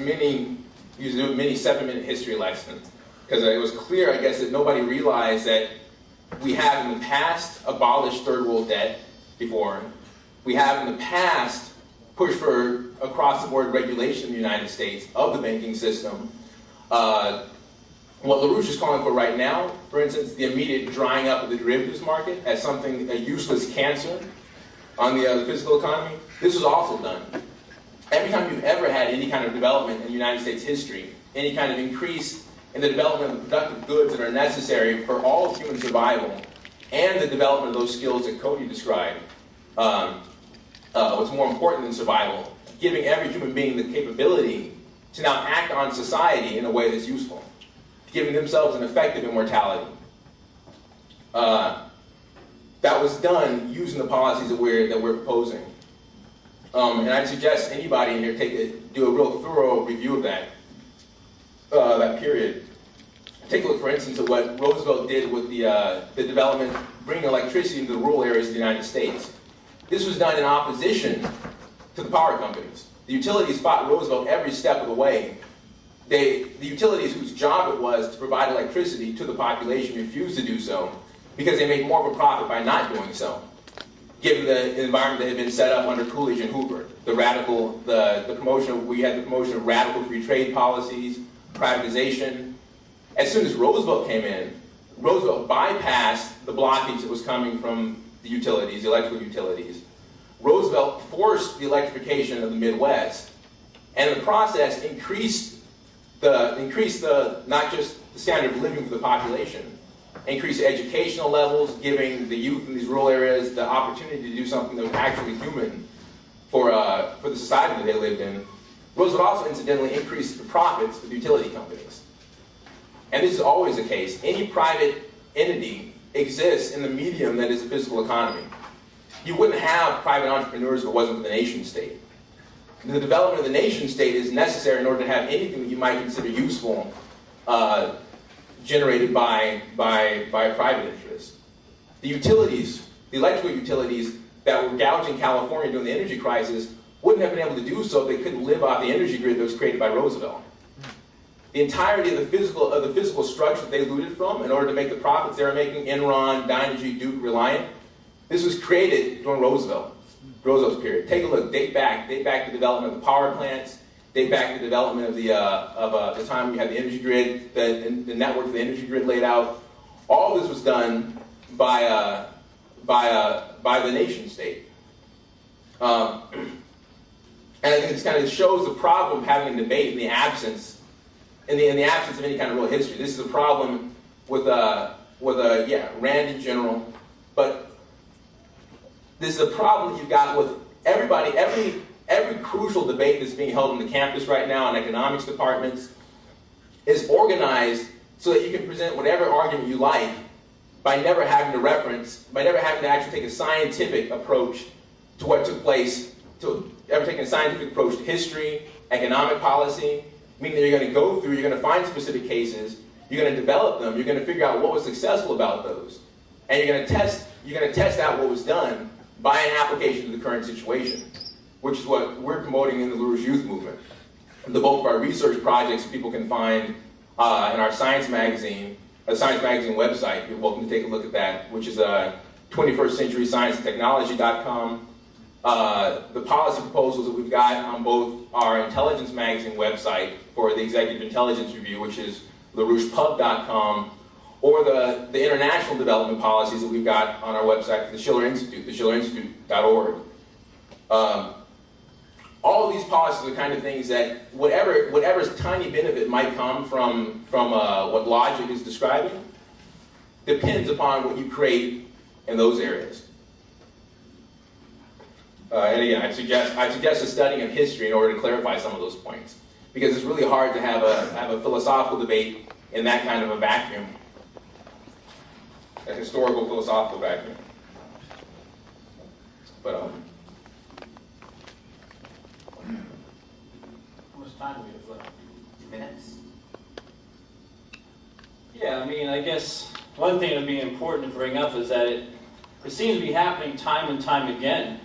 use a mini 7-minute history lesson. Because it was clear, I guess, that nobody realized that we have in the past abolished third world debt before. We have in the past pushed for across-the-board regulation in the United States of the banking system. What LaRouche is calling for right now, for instance, the immediate drying up of the derivatives market as something, a useless cancer on the physical economy, this was also done. Every time you've ever had any kind of development in United States history, any kind of increase in the development of the productive goods that are necessary for all human survival, and the development of those skills that Cody described, what's more important than survival, giving every human being the capability to now act on society in a way that's useful, giving themselves an effective immortality. That was done using the policies that we're proposing. And I'd suggest anybody in here do a real thorough review of that period. Take a look, for instance, at what Roosevelt did with the development, bringing electricity into the rural areas of the United States. This was done in opposition to the power companies. The utilities fought Roosevelt every step of the way. The utilities whose job it was to provide electricity to the population refused to do so because they made more of a profit by not doing so, given the environment that had been set up under Coolidge and Hoover. We had the promotion of radical free trade policies, privatization. As soon as Roosevelt came in, Roosevelt bypassed the blockage that was coming from the utilities, the electrical utilities. Roosevelt forced the electrification of the Midwest, and in the process increased not just the standard of living for the population, increased educational levels, giving the youth in these rural areas the opportunity to do something that was actually human for the society that they lived in. Roosevelt also incidentally increased the profits of the utility companies. And this is always the case. Any private entity exists in the medium that is the physical economy. You wouldn't have private entrepreneurs if it wasn't for the nation state. The development of the nation state is necessary in order to have anything that you might consider useful generated by private interests. The utilities, the electrical utilities that were gouging California during the energy crisis wouldn't have been able to do so if they couldn't live off the energy grid that was created by Roosevelt. The entirety of the physical structure that they looted from in order to make the profits they were making, Enron, Dynegy, Duke, Reliant, this was created during Roosevelt's period. Take a look, date back the development of the power plants, date back the development of the time we had the energy grid, the network of the energy grid laid out. All this was done by the nation state. And I think this kind of shows the problem of having a debate in the absence of any kind of real history. This is a problem with Rand in general, but this is a problem that you've got with everybody. Every crucial debate that's being held on the campus right now in economics departments is organized so that you can present whatever argument you like by never having to actually take a scientific approach to what took place, taking a scientific approach to history, economic policy, meaning that you're going to find specific cases, you're going to develop them, you're going to figure out what was successful about those, and you're going to test out what was done by an application to the current situation, which is what we're promoting in the LaRouche Youth Movement. The bulk of our research projects people can find in our Science Magazine, the Science Magazine website. You're welcome to take a look at that, which is 21stcenturyscienceandtechnology.com. The policy proposals that we've got on both our Intelligence Magazine website for the Executive Intelligence Review, which is LaRouchePAC.com, or the international development policies that we've got on our website for the Schiller Institute, theschillerinstitute.org. All of these policies are the kind of things that whatever tiny benefit might come from what logic is describing depends upon what you create in those areas. And again, I'd suggest a studying of history in order to clarify some of those points, because it's really hard to have a philosophical debate in that kind of a vacuum, a historical philosophical vacuum. But how much time do we have left? 2 minutes. Yeah, I mean, I guess one thing that would be important to bring up is that it seems to be happening time and time again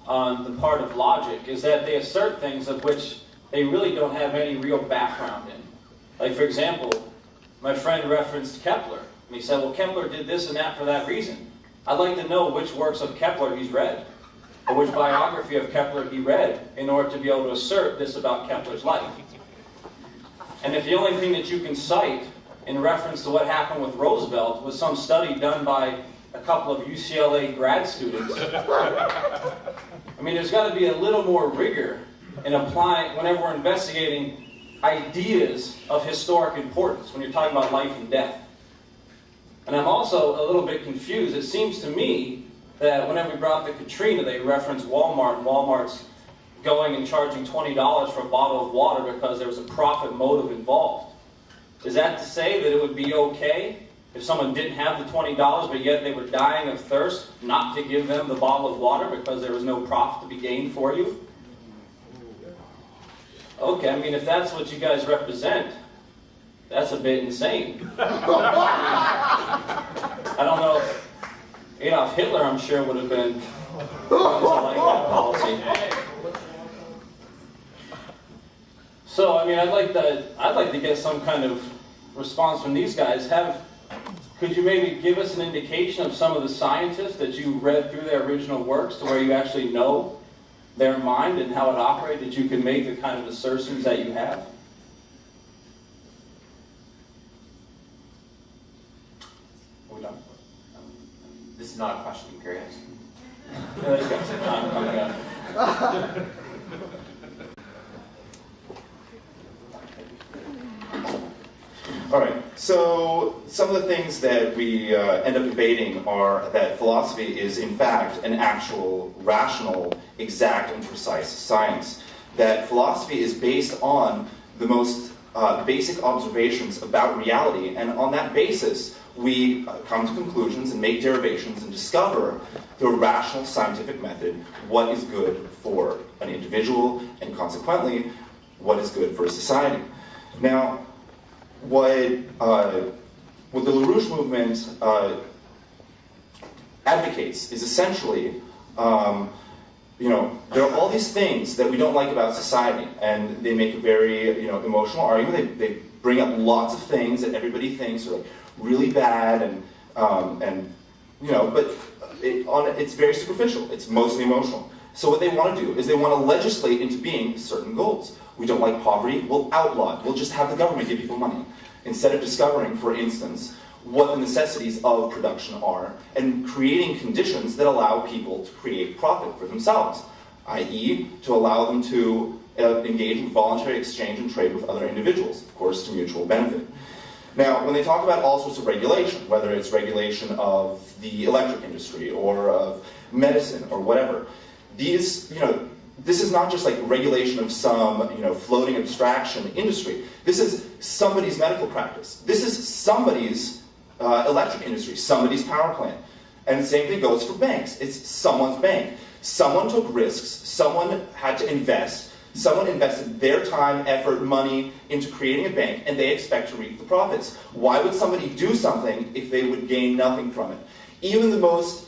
on the part of logic, is that they assert things of which they really don't have any real background in. Like, for example, my friend referenced Kepler. And he said, well, Kepler did this and that for that reason. I'd like to know which works of Kepler he's read. or which biography of Kepler he read in order to be able to assert this about Kepler's life. And if the only thing that you can cite in reference to what happened with Roosevelt was some study done by a couple of UCLA grad students, I mean, there's got to be a little more rigor in applying, whenever we're investigating ideas of historic importance, when you're talking about life and death. And I'm also a little bit confused. It seems to me that whenever we brought up the Katrina, they referenced Walmart, and Walmart's going and charging $20 for a bottle of water because there was a profit motive involved. Is that to say that it would be okay if someone didn't have the $20, but yet they were dying of thirst, not to give them the bottle of water because there was no profit to be gained for you? Okay, I mean, if that's what you guys represent, that's a bit insane. I don't know if Adolf Hitler, I'm sure, would have been like that policy. So, I mean, I'd like to get some kind of response from these guys. Could you maybe give us an indication of some of the scientists that you read through their original works to where you actually know their mind and how it operates, that you can make the kind of assertions that you have? Are we done? This is not a question period. Yeah, they've got some time coming up. All right, so some of the things that we end up debating are that philosophy is, in fact, an actual, rational, exact, and precise science. That philosophy is based on the most basic observations about reality, and on that basis, we come to conclusions and make derivations and discover through a rational scientific method what is good for an individual, and consequently, what is good for a society. Now, what the LaRouche movement advocates is essentially, there are all these things that we don't like about society, and they make a very, emotional argument. They bring up lots of things that everybody thinks are like really bad, but it's very superficial. It's mostly emotional. So what they want to do is they want to legislate into being certain goals. We don't like poverty, we'll outlaw it. We'll just have the government give people money. Instead of discovering, for instance, what the necessities of production are and creating conditions that allow people to create profit for themselves, i.e. to allow them to engage in voluntary exchange and trade with other individuals, of course, to mutual benefit. Now, when they talk about all sorts of regulation, whether it's regulation of the electric industry or of medicine or whatever, these, this is not just like regulation of some, floating abstraction industry. This is somebody's medical practice. This is somebody's electric industry, somebody's power plant. And the same thing goes for banks. It's someone's bank. Someone took risks. Someone had to invest. Someone invested their time, effort, money into creating a bank, and they expect to reap the profits. Why would somebody do something if they would gain nothing from it? Even the most,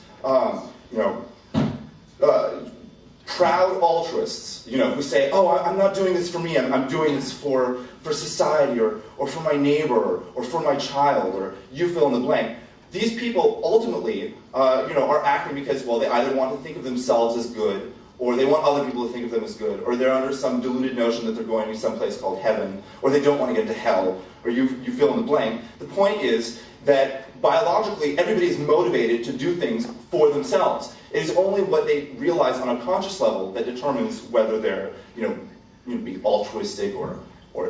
proud altruists, who say, "Oh, I'm not doing this for me. I'm doing this for society, or for my neighbor, or for my child, or you fill in the blank." These people ultimately, are acting because, well, they either want to think of themselves as good, or they want other people to think of them as good, or they're under some deluded notion that they're going to some place called heaven, or they don't want to get into hell, or you fill in the blank. The point is that biologically, everybody is motivated to do things for themselves. It is only what they realize on a conscious level that determines whether they're, being altruistic or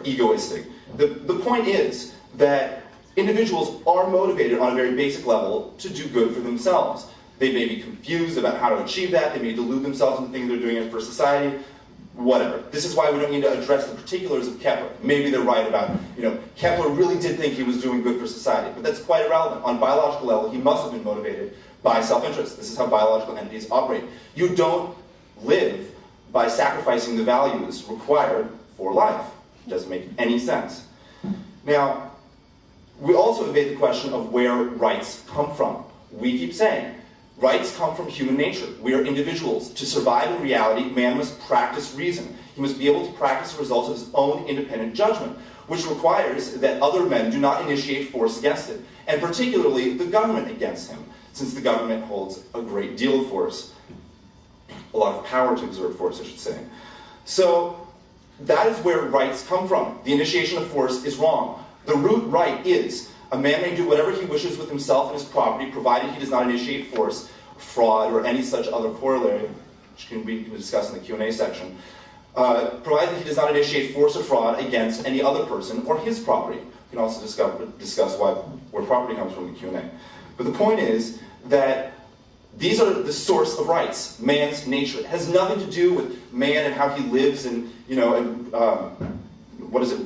egoistic. The point is that individuals are motivated on a very basic level to do good for themselves. They may be confused about how to achieve that. They may delude themselves into thinking they're doing it for society. Whatever. This is why we don't need to address the particulars of Kepler. Maybe they're right about, Kepler really did think he was doing good for society, but that's quite irrelevant. On a biological level, he must have been motivated by self-interest. This is how biological entities operate. You don't live by sacrificing the values required for life. It doesn't make any sense. Now, we also evade the question of where rights come from. We keep saying, rights come from human nature. We are individuals. To survive in reality, man must practice reason. He must be able to practice the results of his own independent judgment, which requires that other men do not initiate force against him, and particularly the government against him, since the government holds a great deal of force. a lot of power to exert force, I should say. So that is where rights come from. The initiation of force is wrong. The root right is a man may do whatever he wishes with himself and his property, provided he does not initiate force, fraud, or any such other corollary, which can be discussed in the Q&A section, provided he does not initiate force or fraud against any other person or his property. We can also discuss where property comes from in the Q&A. But the point is that these are the source of rights, man's nature. It has nothing to do with man and how he lives and,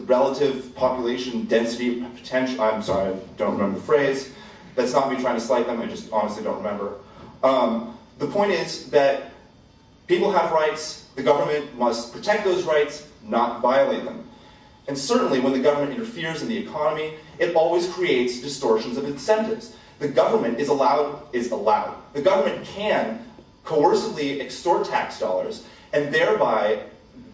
relative population density potential. I'm sorry, I don't remember the phrase. That's not me trying to slight them, I just honestly don't remember. The point is that people have rights, the government must protect those rights, not violate them. And certainly when the government interferes in the economy, it always creates distortions of incentives. The government is allowed. The government can coercively extort tax dollars and thereby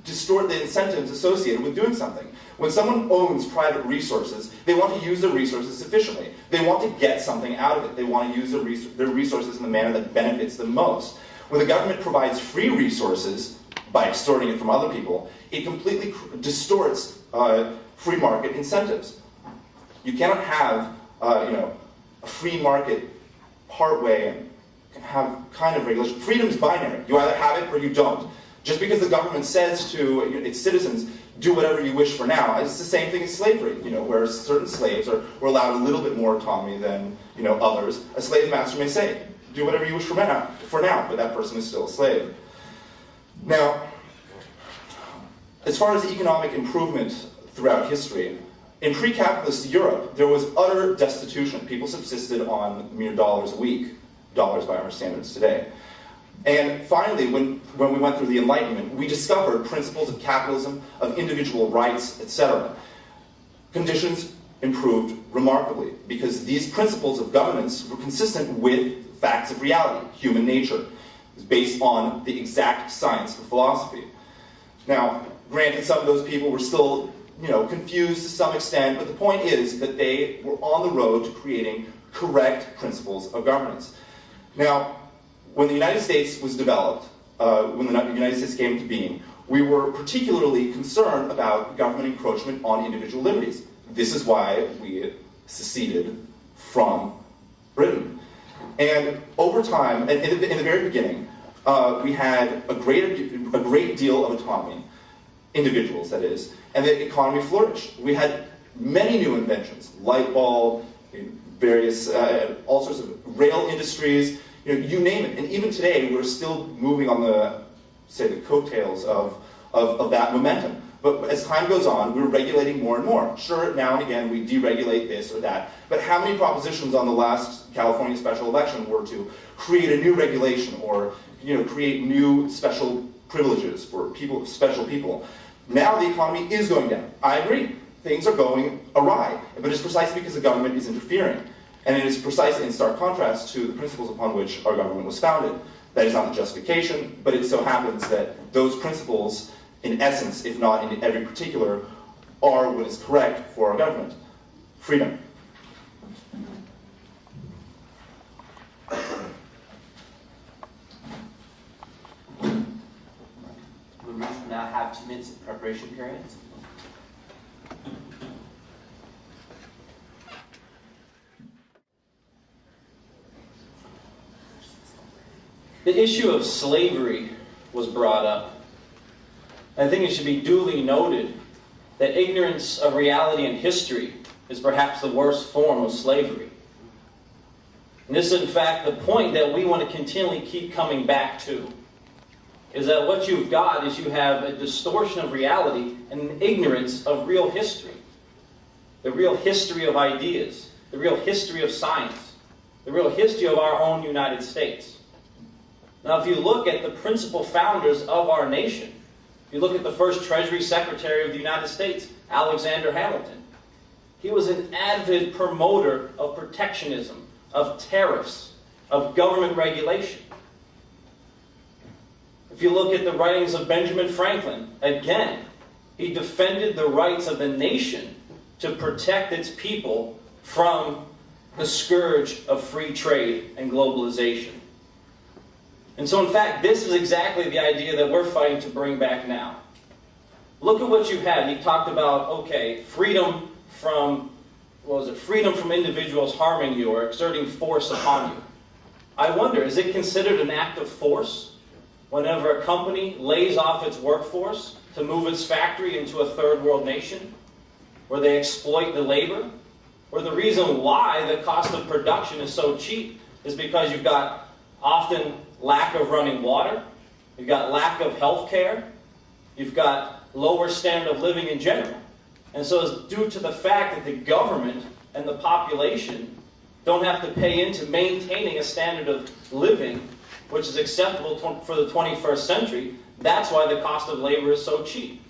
distort the incentives associated with doing something. When someone owns private resources, they want to use their resources efficiently. They want to get something out of it. They want to use their resources in the manner that benefits them most. When the government provides free resources by extorting it from other people, it completely distorts free market incentives. You cannot have a free market partway and have kind of regulation. Freedom is binary. You either have it or you don't. Just because the government says to its citizens, do whatever you wish for now, it's the same thing as slavery, where certain slaves were allowed a little bit more autonomy than others. A slave master may say, do whatever you wish for now, but that person is still a slave. Now, as far as economic improvement throughout history, in pre-capitalist Europe, there was utter destitution. People subsisted on mere dollars a week, dollars by our standards today. And finally, when we went through the Enlightenment, we discovered principles of capitalism, of individual rights, etc. Conditions improved remarkably because these principles of governance were consistent with facts of reality, human nature. It was based on the exact science of philosophy. Now, granted, some of those people were still confused to some extent, but the point is that they were on the road to creating correct principles of governance. Now, when the United States was developed, when the United States came into being, we were particularly concerned about government encroachment on individual liberties. This is why we seceded from Britain. And over time, and in the very beginning, we had a great deal of autonomy, individuals that is, and the economy flourished. We had many new inventions, light bulb, various, all sorts of rail industries, you name it. And even today, we're still moving on the coattails of that momentum. But as time goes on, we're regulating more and more. Sure, now and again, we deregulate this or that. But how many propositions on the last California special election were to create a new regulation or create new special privileges for people, special people? Now the economy is going down. I agree. Things are going awry. But it's precisely because the government is interfering. And it is precisely in stark contrast to the principles upon which our government was founded. That is not the justification, but it so happens that those principles, in essence, if not in every particular, are what is correct for our government. Freedom. We now have 2 minutes of preparation period. The issue of slavery was brought up. I think it should be duly noted that ignorance of reality and history is perhaps the worst form of slavery. And this is in fact the point that we want to continually keep coming back to, is that what you've got is you have a distortion of reality and an ignorance of real history. The real history of ideas, the real history of science, the real history of our own United States. Now, if you look at the principal founders of our nation, if you look at the first Treasury Secretary of the United States, Alexander Hamilton, he was an avid promoter of protectionism, of tariffs, of government regulation. If you look at the writings of Benjamin Franklin, again, he defended the rights of the nation to protect its people from the scourge of free trade and globalization. And so in fact, this is exactly the idea that we're fighting to bring back now. Look at what you had. He talked about, okay, freedom from, freedom from individuals harming you or exerting force upon you. I wonder, is it considered an act of force whenever a company lays off its workforce to move its factory into a third world nation, where they exploit the labor? Or the reason why the cost of production is so cheap is because you've got often lack of running water, you've got lack of health care, you've got lower standard of living in general. And so it's due to the fact that the government and the population don't have to pay into maintaining a standard of living which is acceptable for the 21st century. That's why the cost of labor is so cheap.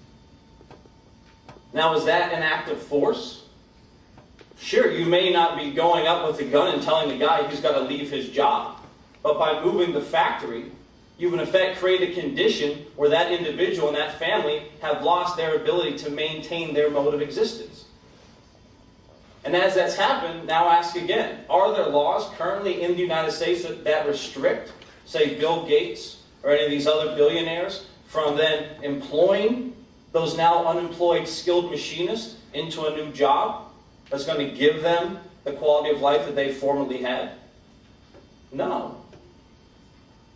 Now, is that an act of force? Sure, you may not be going up with a gun and telling the guy he's got to leave his job. But by moving the factory, you've in effect created a condition where that individual and that family have lost their ability to maintain their mode of existence. And as that's happened, now ask again, are there laws currently in the United States that restrict, say, Bill Gates or any of these other billionaires from then employing those now unemployed skilled machinists into a new job that's going to give them the quality of life that they formerly had? No.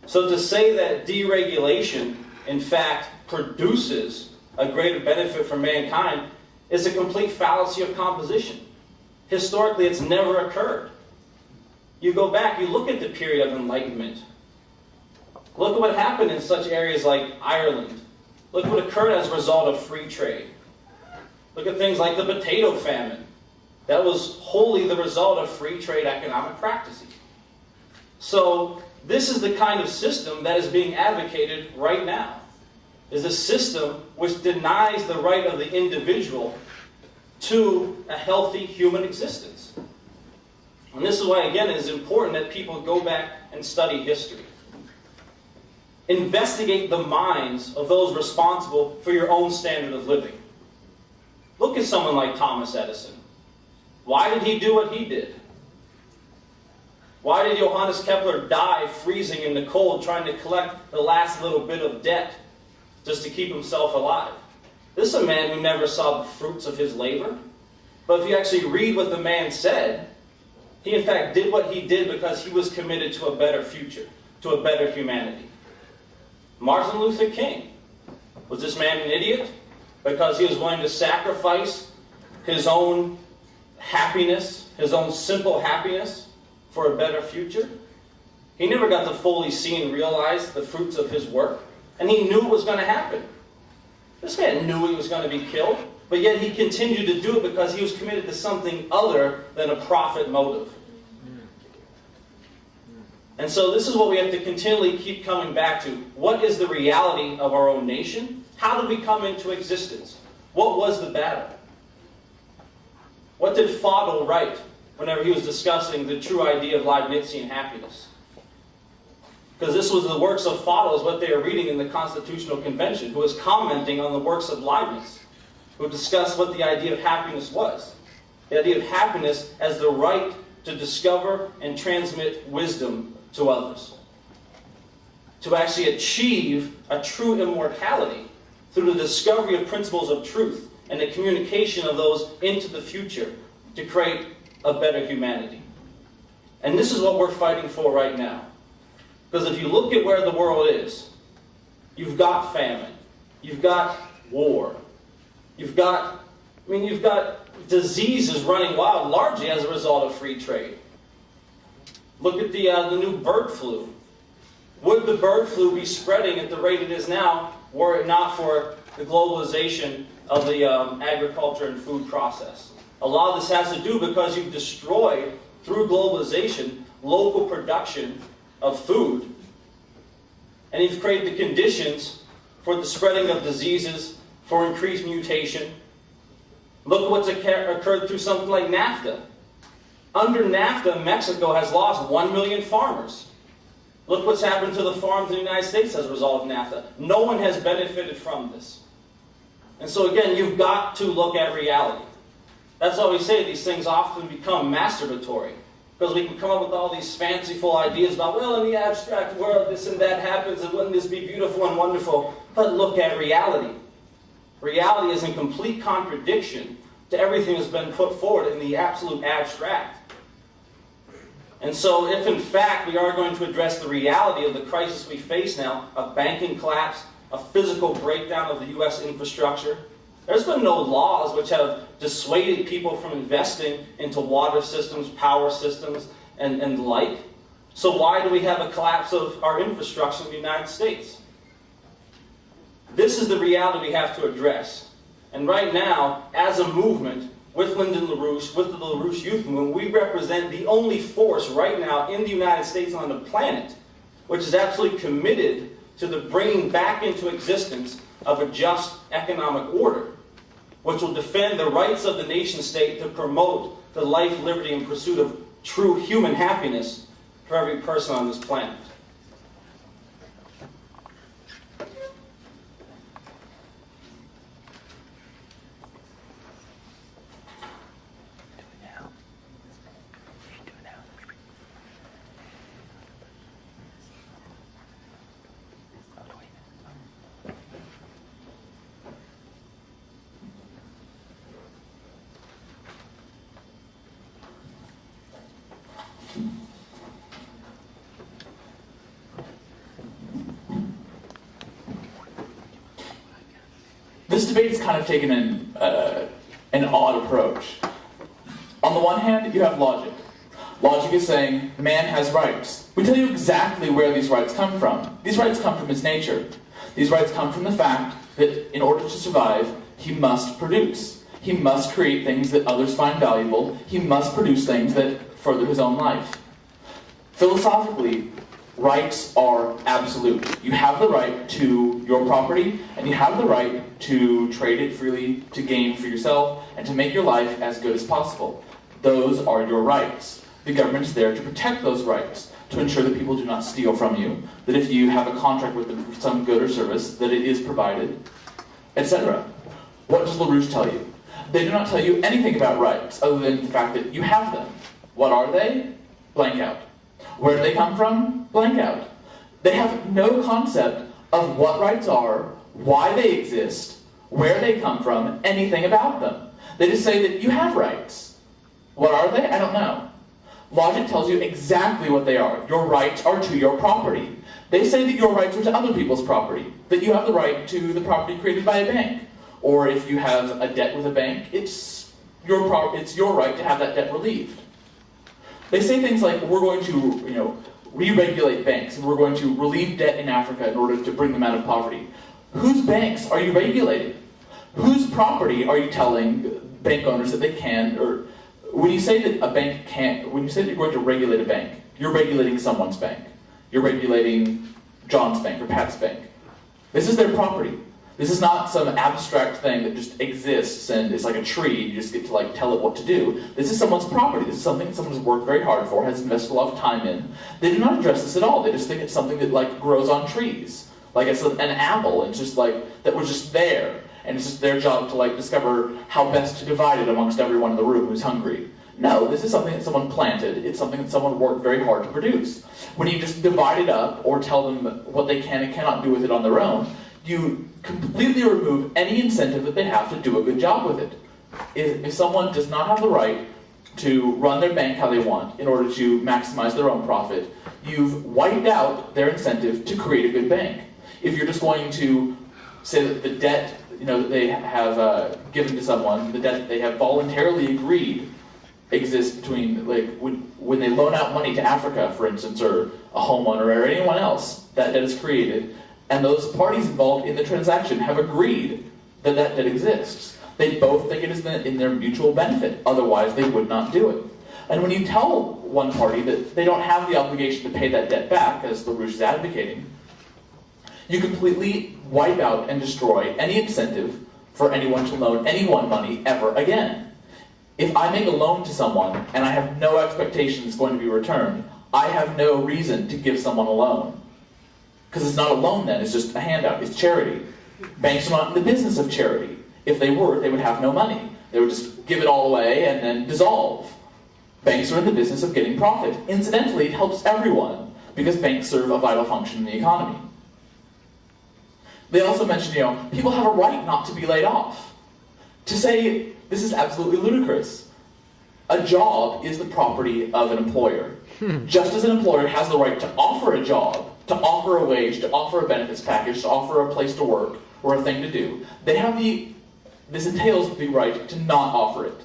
So to say that deregulation, in fact, produces a greater benefit for mankind is a complete fallacy of composition. Historically, it's never occurred. You go back, you look at the period of enlightenment. Look at what happened in such areas like Ireland. Look what occurred as a result of free trade. Look at things like the potato famine. That was wholly the result of free trade economic practices. So this is the kind of system that is being advocated right now. Is a system which denies the right of the individual to a healthy human existence. And this is why, again, it is important that people go back and study history. Investigate the minds of those responsible for your own standard of living. Look at someone like Thomas Edison. Why did he do what he did? Why did Johannes Kepler die freezing in the cold trying to collect the last little bit of debt just to keep himself alive? This is a man who never saw the fruits of his labor. But if you actually read what the man said, he in fact did what he did because he was committed to a better future, to a better humanity. Martin Luther King. Was this man an idiot? Because he was willing to sacrifice his own happiness, his own simple happiness, for a better future? He never got to fully see and realize the fruits of his work. And he knew it was going to happen. This man knew he was going to be killed, but yet he continued to do it because he was committed to something other than a profit motive. And so this is what we have to continually keep coming back to. What is the reality of our own nation? How did we come into existence? What was the battle? What did Fodl write whenever he was discussing the true idea of Leibnizian happiness? Because this was the works of Fodl, is what they were reading in the Constitutional Convention, who was commenting on the works of Leibniz, who discussed what the idea of happiness was. The idea of happiness as the right to discover and transmit wisdom to others. To actually achieve a true immortality through the discovery of principles of truth and the communication of those into the future to create a better humanity. And this is what we're fighting for right now. Because if you look at where the world is, you've got famine, you've got war, you've got diseases running wild, largely as a result of free trade. Look at the new bird flu. Would the bird flu be spreading at the rate it is now were it not for the globalization of the agriculture and food process? A lot of this has to do because you've destroyed, through globalization, local production of food. And you've created the conditions for the spreading of diseases, for increased mutation. Look at what's occurred through something like NAFTA. Under NAFTA, Mexico has lost 1 million farmers. Look what's happened to the farms in the United States as a result of NAFTA. No one has benefited from this. And so again, you've got to look at reality. That's why we say these things often become masturbatory. Because we can come up with all these fanciful ideas about, well, in the abstract world, this and that happens, and wouldn't this be beautiful and wonderful? But look at reality. Reality is in complete contradiction to everything that's been put forward in the absolute abstract. And so if in fact we are going to address the reality of the crisis we face now, a banking collapse, a physical breakdown of the U.S. infrastructure, there's been no laws which have dissuaded people from investing into water systems, power systems, and the like. So why do we have a collapse of our infrastructure in the United States? This is the reality we have to address. And right now, as a movement, with Lyndon LaRouche, with the LaRouche Youth Movement, we represent the only force right now in the United States and on the planet which is absolutely committed to the bringing back into existence of a just economic order, which will defend the rights of the nation-state to promote the life, liberty, and pursuit of true human happiness for every person on this planet. This debate has kind of taken an odd approach. On the one hand, you have logic. Logic is saying, man has rights. We tell you exactly where these rights come from. These rights come from his nature. These rights come from the fact that in order to survive, he must produce. He must create things that others find valuable. He must produce things that further his own life. Philosophically, rights are absolute. You have the right to your property, and you have the right to trade it freely, to gain for yourself, and to make your life as good as possible. Those are your rights. The government is there to protect those rights, to ensure that people do not steal from you, that if you have a contract with them for some good or service, that it is provided, etc. What does LaRouche tell you? They do not tell you anything about rights, other than the fact that you have them. What are they? Blank out. Where do they come from? Blank out. They have no concept of what rights are, why they exist, where they come from, anything about them. They just say that you have rights. What are they? I don't know. Logic tells you exactly what they are. Your rights are to your property. They say that your rights are to other people's property, that you have the right to the property created by a bank. Or if you have a debt with a bank, it's your right to have that debt relieved. They say things like, we're going to, re-regulate banks, and we're going to relieve debt in Africa in order to bring them out of poverty. Whose banks are you regulating? Whose property are you telling bank owners that they can, or when you say that a bank can't, when you say that you're going to regulate a bank, you're regulating someone's bank. You're regulating John's bank or Pat's bank. This is their property. This is not some abstract thing that just exists and it's like a tree, you just get to tell it what to do. This is someone's property. This is something that someone's worked very hard for, has invested a lot of time in. They do not address this at all. They just think it's something that grows on trees. Like it's an apple, and it's just that was just there. And it's just their job to discover how best to divide it amongst everyone in the room who's hungry. No, this is something that someone planted. It's something that someone worked very hard to produce. When you just divide it up or tell them what they can and cannot do with it on their own, you completely remove any incentive that they have to do a good job with it. If someone does not have the right to run their bank how they want in order to maximize their own profit, you've wiped out their incentive to create a good bank. If you're just going to say that the debt that they have given to someone, the debt that they have voluntarily agreed exists between, when they loan out money to Africa, for instance, or a homeowner or anyone else, that debt is created, and those parties involved in the transaction have agreed that that debt exists. They both think it is in their mutual benefit, otherwise they would not do it. And when you tell one party that they don't have the obligation to pay that debt back, as LaRouche is advocating, you completely wipe out and destroy any incentive for anyone to loan anyone money ever again. If I make a loan to someone and I have no expectation it's going to be returned, I have no reason to give someone a loan. Because it's not a loan then, it's just a handout, it's charity. Banks are not in the business of charity. If they were, they would have no money. They would just give it all away and then dissolve. Banks are in the business of getting profit. Incidentally, it helps everyone, because banks serve a vital function in the economy. They also mentioned, people have a right not to be laid off. To say, this is absolutely ludicrous. A job is the property of an employer. Just as an employer has the right to offer a job, to offer a wage, to offer a benefits package, to offer a place to work, or a thing to do, this entails the right to not offer it.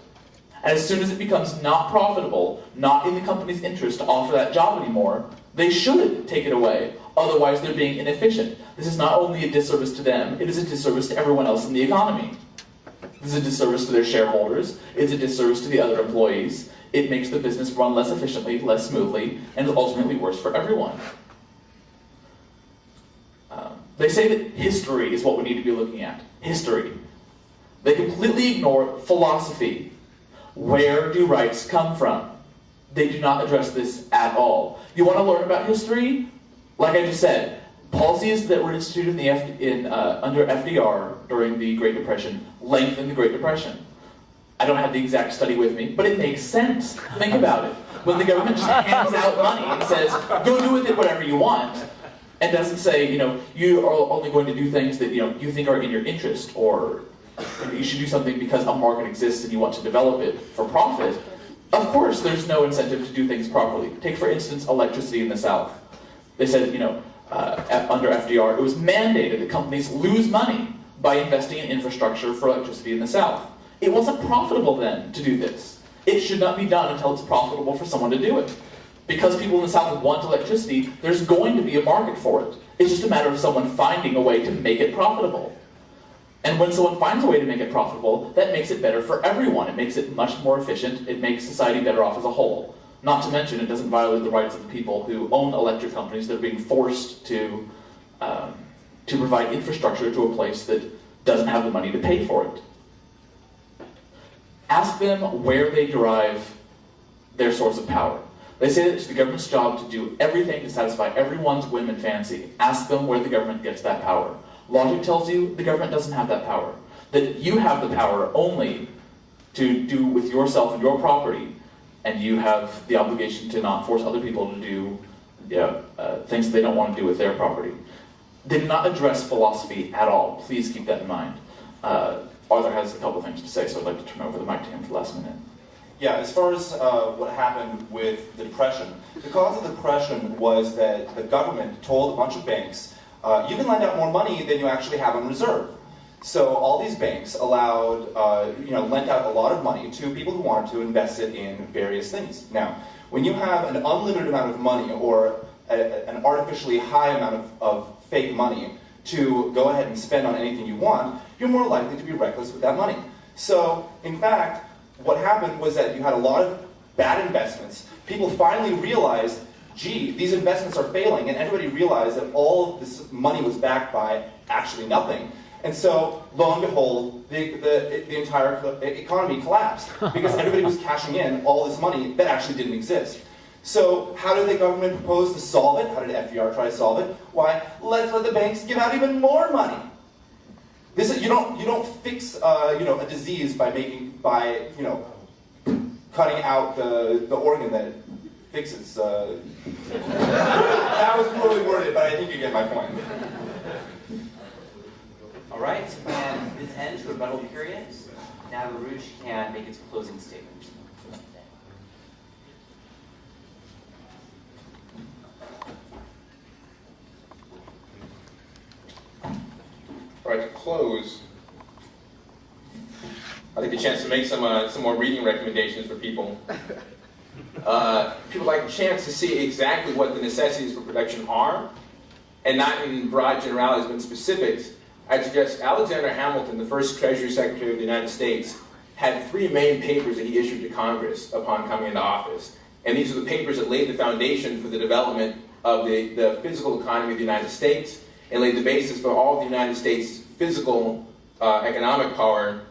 And as soon as it becomes not profitable, not in the company's interest to offer that job anymore, they should take it away. Otherwise, they're being inefficient. This is not only a disservice to them, it is a disservice to everyone else in the economy. This is a disservice to their shareholders, it's a disservice to the other employees, it makes the business run less efficiently, less smoothly, and is ultimately worse for everyone. They say that history is what we need to be looking at. History. They completely ignore philosophy. Where do rights come from? They do not address this at all. You want to learn about history? Like I just said, policies that were instituted under FDR during the Great Depression lengthened the Great Depression. I don't have the exact study with me, but it makes sense. Think about it. When the government just hands out money and says, go do with it whatever you want, and doesn't say, you are only going to do things that you think are in your interest, or you should do something because a market exists and you want to develop it for profit, of course there's no incentive to do things properly. Take, for instance, electricity in the South. They said, under FDR, it was mandated that companies lose money by investing in infrastructure for electricity in the South. It wasn't profitable then to do this. It should not be done until it's profitable for someone to do it. Because people in the South want electricity, there's going to be a market for it. It's just a matter of someone finding a way to make it profitable. And when someone finds a way to make it profitable, that makes it better for everyone. It makes it much more efficient. It makes society better off as a whole. Not to mention, it doesn't violate the rights of the people who own electric companies that are being forced to provide infrastructure to a place that doesn't have the money to pay for it. Ask them where they derive their source of power. They say that it's the government's job to do everything to satisfy everyone's whim and fancy. Ask them where the government gets that power. Logic tells you the government doesn't have that power. That you have the power only to do with yourself and your property, and you have the obligation to not force other people to do things that they don't want to do with their property. They do not address philosophy at all. Please keep that in mind. Arthur has a couple things to say, so I'd like to turn over the mic to him for the last minute. Yeah, as far as what happened with the Depression, the cause of the Depression was that the government told a bunch of banks, you can lend out more money than you actually have on reserve. So all these banks allowed, lent out a lot of money to people who wanted to invest it in various things. Now, when you have an unlimited amount of money or an artificially high amount of fake money to go ahead and spend on anything you want, you're more likely to be reckless with that money. So, in fact, what happened was that you had a lot of bad investments. People finally realized, gee, these investments are failing, and everybody realized that all of this money was backed by actually nothing. And so, lo and behold, the entire economy collapsed because everybody was cashing in all this money that actually didn't exist. So, how did the government propose to solve it? How did FDR try to solve it? Why, let's let the banks give out even more money. You don't fix a disease by cutting out the organ that fixes. That was poorly worded, but I think you get my point. All right, and this ends the rebuttal period. Now LaRouche can make its closing statement. All right, to close, I'll take a chance to make some more reading recommendations for people. People like a chance to see exactly what the necessities for production are, and not in broad generalities, but in specifics. I suggest Alexander Hamilton, the first Treasury Secretary of the United States, had 3 main papers that he issued to Congress upon coming into office. And these are the papers that laid the foundation for the development of the physical economy of the United States, and laid the basis for all of the United States' physical economic power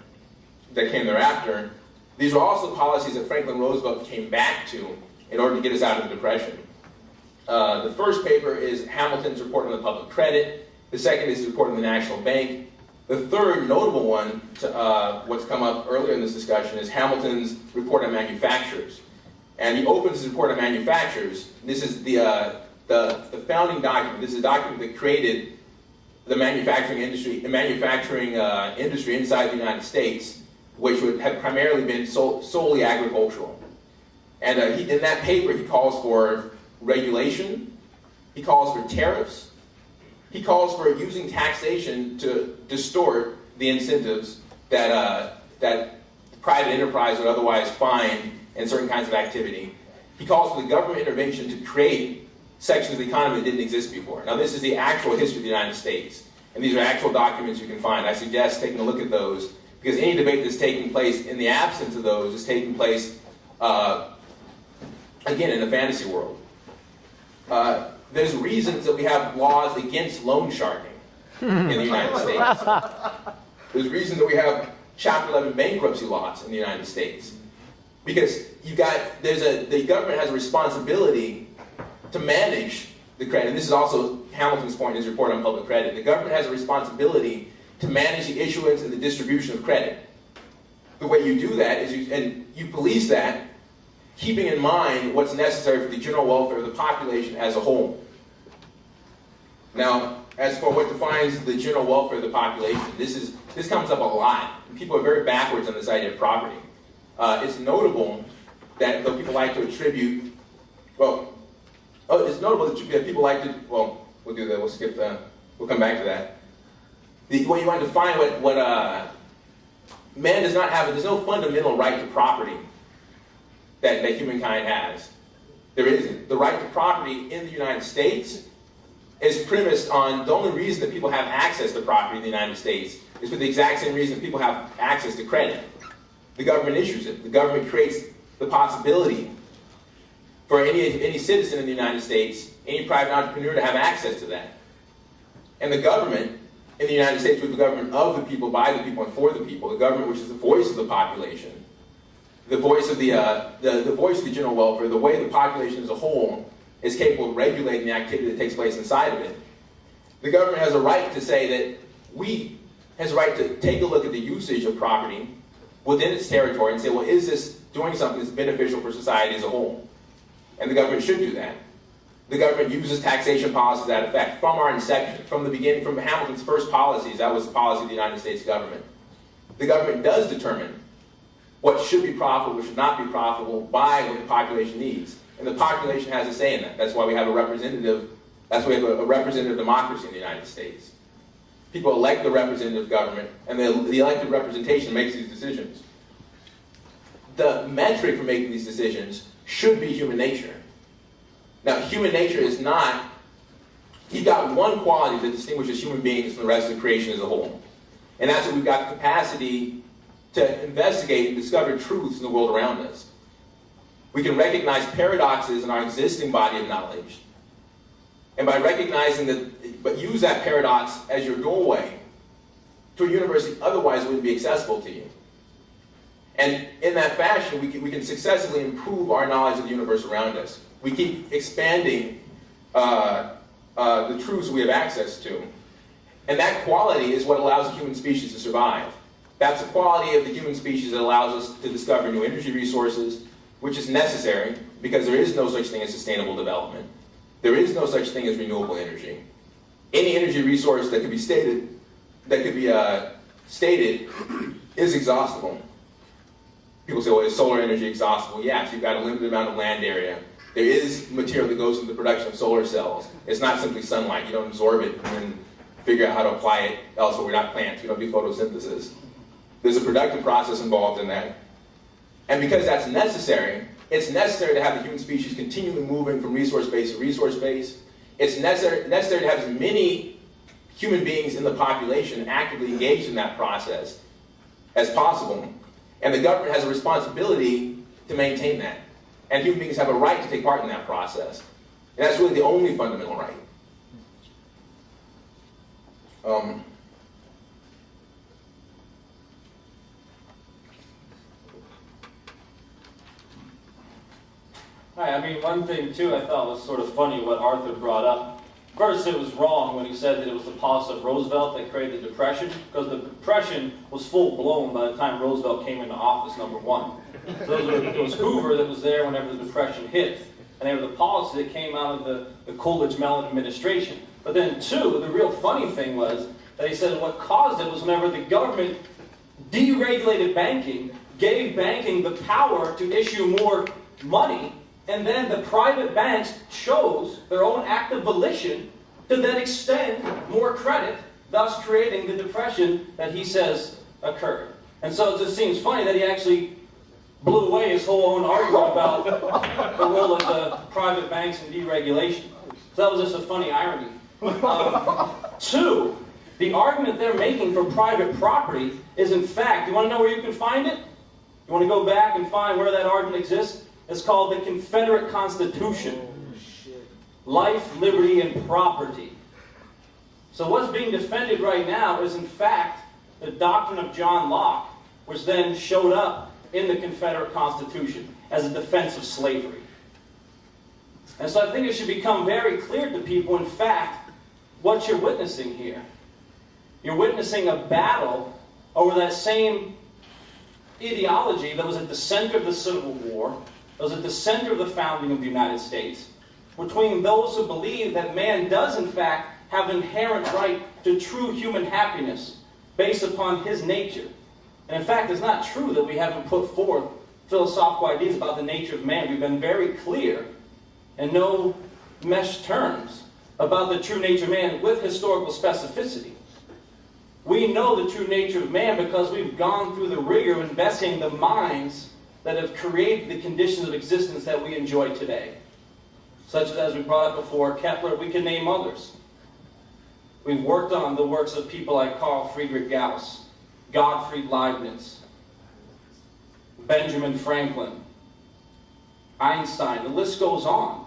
that came thereafter. These were also policies that Franklin Roosevelt came back to in order to get us out of the Depression. The first paper is Hamilton's report on the public credit. The second is his report on the National Bank. The third notable one, to what's come up earlier in this discussion, is Hamilton's report on manufacturers. And he opens his report on manufacturers. This is the founding document. This is a document that created the manufacturing industry inside the United States, which would have primarily been solely agricultural. And in that paper, he calls for regulation. He calls for tariffs. He calls for using taxation to distort the incentives that private enterprise would otherwise find in certain kinds of activity. He calls for the government intervention to create sections of the economy that didn't exist before. Now, this is the actual history of the United States, and these are actual documents you can find. I suggest taking a look at those, because any debate that's taking place in the absence of those is taking place, again, in a fantasy world. There's reasons that we have laws against loan sharking in the United States. There's reasons that we have Chapter 11 bankruptcy laws in the United States. Because the government has a responsibility to manage the credit. And this is also Hamilton's point in his report on public credit. The government has a responsibility to manage the issuance and the distribution of credit. The way you do that is you police that, keeping in mind what's necessary for the general welfare of the population as a whole. Now, as for what defines the general welfare of the population, this comes up a lot. People are very backwards on this idea of property. It's notable that though people like to attribute, it's notable that people like to, we'll do that, we'll skip that, we'll come back to that. When you want to define what man does not have, there's no fundamental right to property that humankind has. There isn't. The right to property in the United States is premised on the only reason that people have access to property in the United States is for the exact same reason that people have access to credit. The government issues it. The government creates the possibility for any citizen in the United States, any private entrepreneur to have access to that. And the government in the United States was the government of the people, by the people, and for the people. The government, which is the voice of the population, the voice of the voice of the general welfare, the way the population as a whole is capable of regulating the activity that takes place inside of it. The government has a right to say that has a right to take a look at the usage of property within its territory and say, well, is this doing something that's beneficial for society as a whole? And the government should do that. The government uses taxation policies to that effect from our inception, from the beginning, from Hamilton's first policies. That was the policy of the United States government. The government does determine what should be profitable, what should not be profitable by what the population needs. And the population has a say in that. That's why we have a representative democracy in the United States. People elect the representative government, and the elected representation makes these decisions. The metric for making these decisions should be human nature. Now, human nature is not, you've got one quality that distinguishes human beings from the rest of creation as a whole. And that's that we've got the capacity to investigate and discover truths in the world around us. We can recognize paradoxes in our existing body of knowledge. And by recognizing that, but use that paradox as your doorway to a universe that otherwise wouldn't be accessible to you. And in that fashion, we can successfully improve our knowledge of the universe around us. We keep expanding the truths we have access to. And that quality is what allows the human species to survive. That's the quality of the human species that allows us to discover new energy resources, which is necessary because there is no such thing as sustainable development. There is no such thing as renewable energy. Any energy resource that could be stated is exhaustible. People say, well, is solar energy exhaustible? Yes, you've got a limited amount of land area. There is material that goes into the production of solar cells. It's not simply sunlight. You don't absorb it and then figure out how to apply it elsewhere. We're not plants. We don't do photosynthesis. There's a productive process involved in that. And because that's necessary, it's necessary to have the human species continually moving from resource base to resource base. It's necessary to have as many human beings in the population actively engaged in that process as possible. And the government has a responsibility to maintain that. And human beings have a right to take part in that process. And that's really the only fundamental right. Hi, I mean, one thing too I thought was sort of funny what Arthur brought up First, it was wrong when he said that it was the policy of Roosevelt that created the Depression, because the Depression was full-blown by the time Roosevelt came into office, number one. So it was Hoover that was there whenever the Depression hit, and they were the policy that came out of the Coolidge-Mellon administration. But then, two, the real funny thing was that he said what caused it was whenever the government deregulated banking, gave banking the power to issue more money, and then the private banks chose their own act of volition to then extend more credit, thus creating the depression that he says occurred. And so it just seems funny that he actually blew away his whole own argument about the role of the private banks in deregulation. So that was just a funny irony. Two, the argument they're making for private property is, in fact, you want to know where you can find it? You want to go back and find where that argument exists? It's called the Confederate Constitution. Life, liberty, and property. So what's being defended right now is, in fact, the doctrine of John Locke, which then showed up in the Confederate Constitution as a defense of slavery. And so I think it should become very clear to people, in fact, what you're witnessing here. You're witnessing a battle over that same ideology that was at the center of the Civil War, that was at the center of the founding of the United States, between those who believe that man does, in fact, have an inherent right to true human happiness based upon his nature. And in fact, it's not true that we haven't put forth philosophical ideas about the nature of man. We've been very clear, in no meshed terms, about the true nature of man with historical specificity. We know the true nature of man because we've gone through the rigor of investigating the minds that have created the conditions of existence that we enjoy today. Such as we brought up before, Kepler, we can name others. We've worked on the works of people like Carl Friedrich Gauss, Gottfried Leibniz, Benjamin Franklin, Einstein, the list goes on.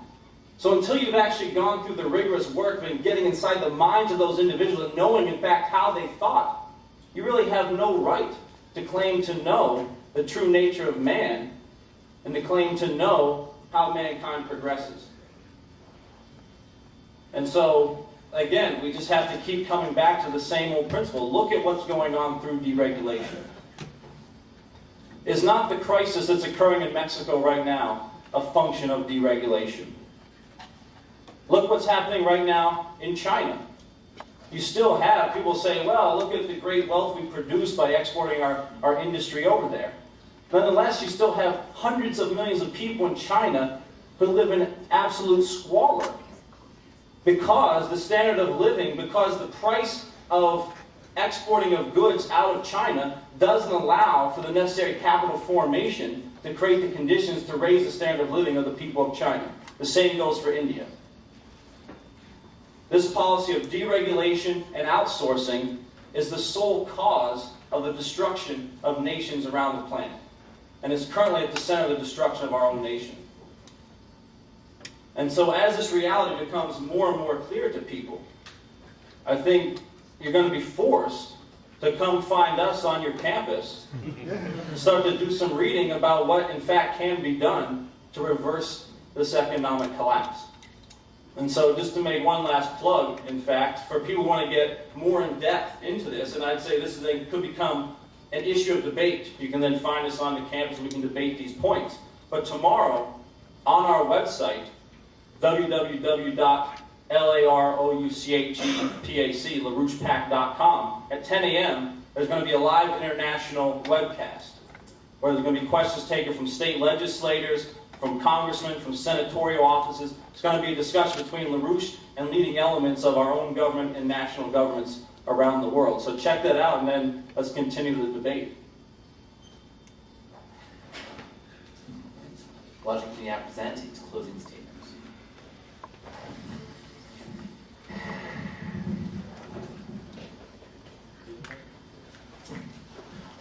So until you've actually gone through the rigorous work of getting inside the minds of those individuals and knowing, in fact, how they thought, you really have no right to claim to know the true nature of man and to claim to know how mankind progresses. And so, again, we just have to keep coming back to the same old principle. Look at what's going on through deregulation. Is not the crisis that's occurring in Mexico right now a function of deregulation? Look what's happening right now in China. You still have people say, well, look at the great wealth we produce by exporting our industry over there. Nonetheless, you still have hundreds of millions of people in China who live in absolute squalor. Because the standard of living, because the price of exporting of goods out of China doesn't allow for the necessary capital formation to create the conditions to raise the standard of living of the people of China. The same goes for India. This policy of deregulation and outsourcing is the sole cause of the destruction of nations around the planet. And is currently at the center of the destruction of our own nation. And so as this reality becomes more and more clear to people, I think you're going to be forced to come find us on your campus and start to do some reading about what in fact can be done to reverse this economic collapse. And so just to make one last plug, in fact, for people who want to get more in depth into this, and I'd say this could become an issue of debate. You can then find us on the campus and we can debate these points. But tomorrow, on our website, LaRouchePAC, at 10 a.m., there's going to be a live international webcast where there's going to be questions taken from state legislators, from congressmen, from senatorial offices. It's going to be a discussion between LaRouche and leading elements of our own government and national governments around the world. So check that out, and then let's continue the debate. Logic can now present its closing statements.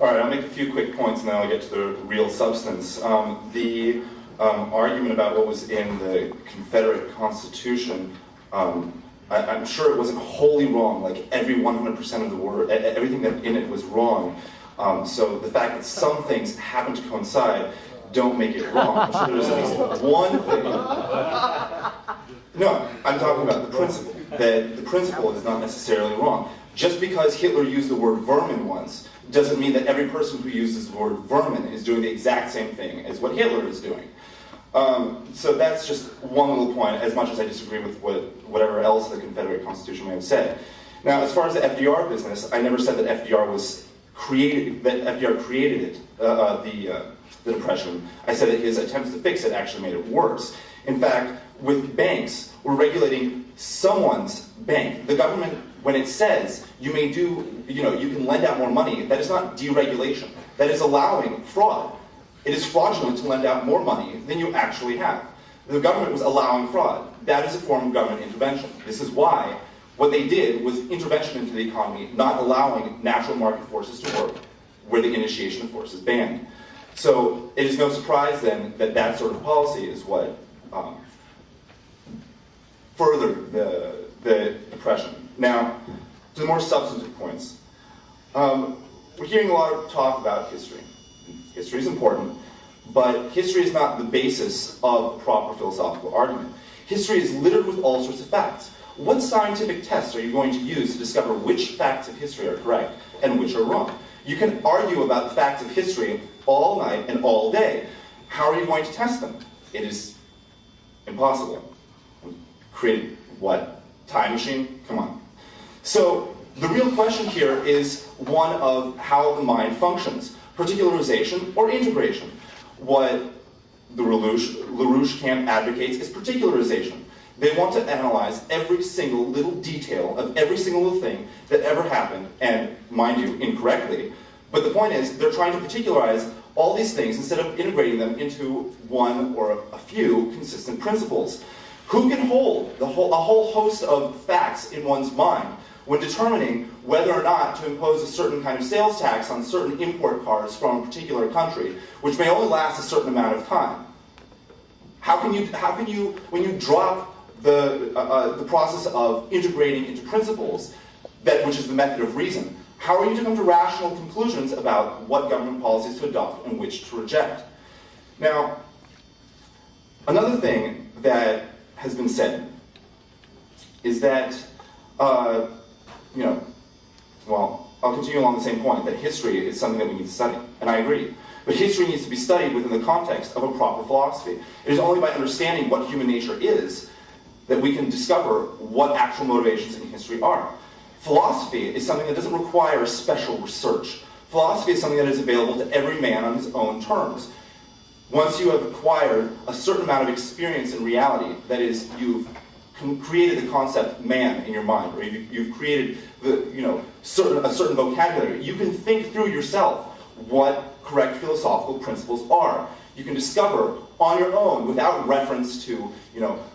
All right, I'll make a few quick points and then I'll get to the real substance. The argument about what was in the Confederate Constitution, I'm sure it wasn't wholly wrong, like every 100% of the word, everything that in it was wrong. So the fact that some things happen to coincide don't make it wrong. I'm sure there's at least one thing No, I'm talking about the principle. That the principle is not necessarily wrong. Just because Hitler used the word vermin once doesn't mean that every person who uses the word vermin is doing the exact same thing as what Hitler is doing. So that's just one little point, as much as I disagree with whatever else the Confederate Constitution may have said. Now, as far as the FDR business, I never said that FDR was created, that FDR created it, the Depression. I said that his attempts to fix it actually made it worse. In fact, with banks, we're regulating someone's bank. The government, when it says you may do, you can lend out more money, that is not deregulation. That is allowing fraud. It is fraudulent to lend out more money than you actually have. The government was allowing fraud. That is a form of government intervention. This is why what they did was intervention into the economy, not allowing natural market forces to work where the initiation of force is banned. So it is no surprise then that that sort of policy is what furthered the Depression. Now, to the more substantive points. We're hearing a lot of talk about history. History is important, but history is not the basis of a proper philosophical argument. History is littered with all sorts of facts. What scientific tests are you going to use to discover which facts of history are correct and which are wrong? You can argue about the facts of history all night and all day. How are you going to test them? It is impossible. Created what? Time machine? Come on. So the real question here is one of how the mind functions. Particularization or integration. What the LaRouche camp advocates is particularization. They want to analyze every single little detail of every single little thing that ever happened, and mind you, incorrectly. But the point is, they're trying to particularize all these things instead of integrating them into one or a few consistent principles. Who can hold a whole host of facts in one's mind when determining whether or not to impose a certain kind of sales tax on certain import cars from a particular country, which may only last a certain amount of time? How can you, when you drop the process of integrating into principles, which is the method of reason, how are you to come to rational conclusions about what government policies to adopt and which to reject? Now, another thing that has been said is that, well, I'll continue along the same point, that history is something that we need to study, and I agree. But history needs to be studied within the context of a proper philosophy. It is only by understanding what human nature is that we can discover what actual motivations in history are. Philosophy is something that doesn't require special research. Philosophy is something that is available to every man on his own terms. Once you have acquired a certain amount of experience in reality, that is, you've created the concept man in your mind, or you've created a certain vocabulary, you can think through yourself what correct philosophical principles are. You can discover on your own, without reference to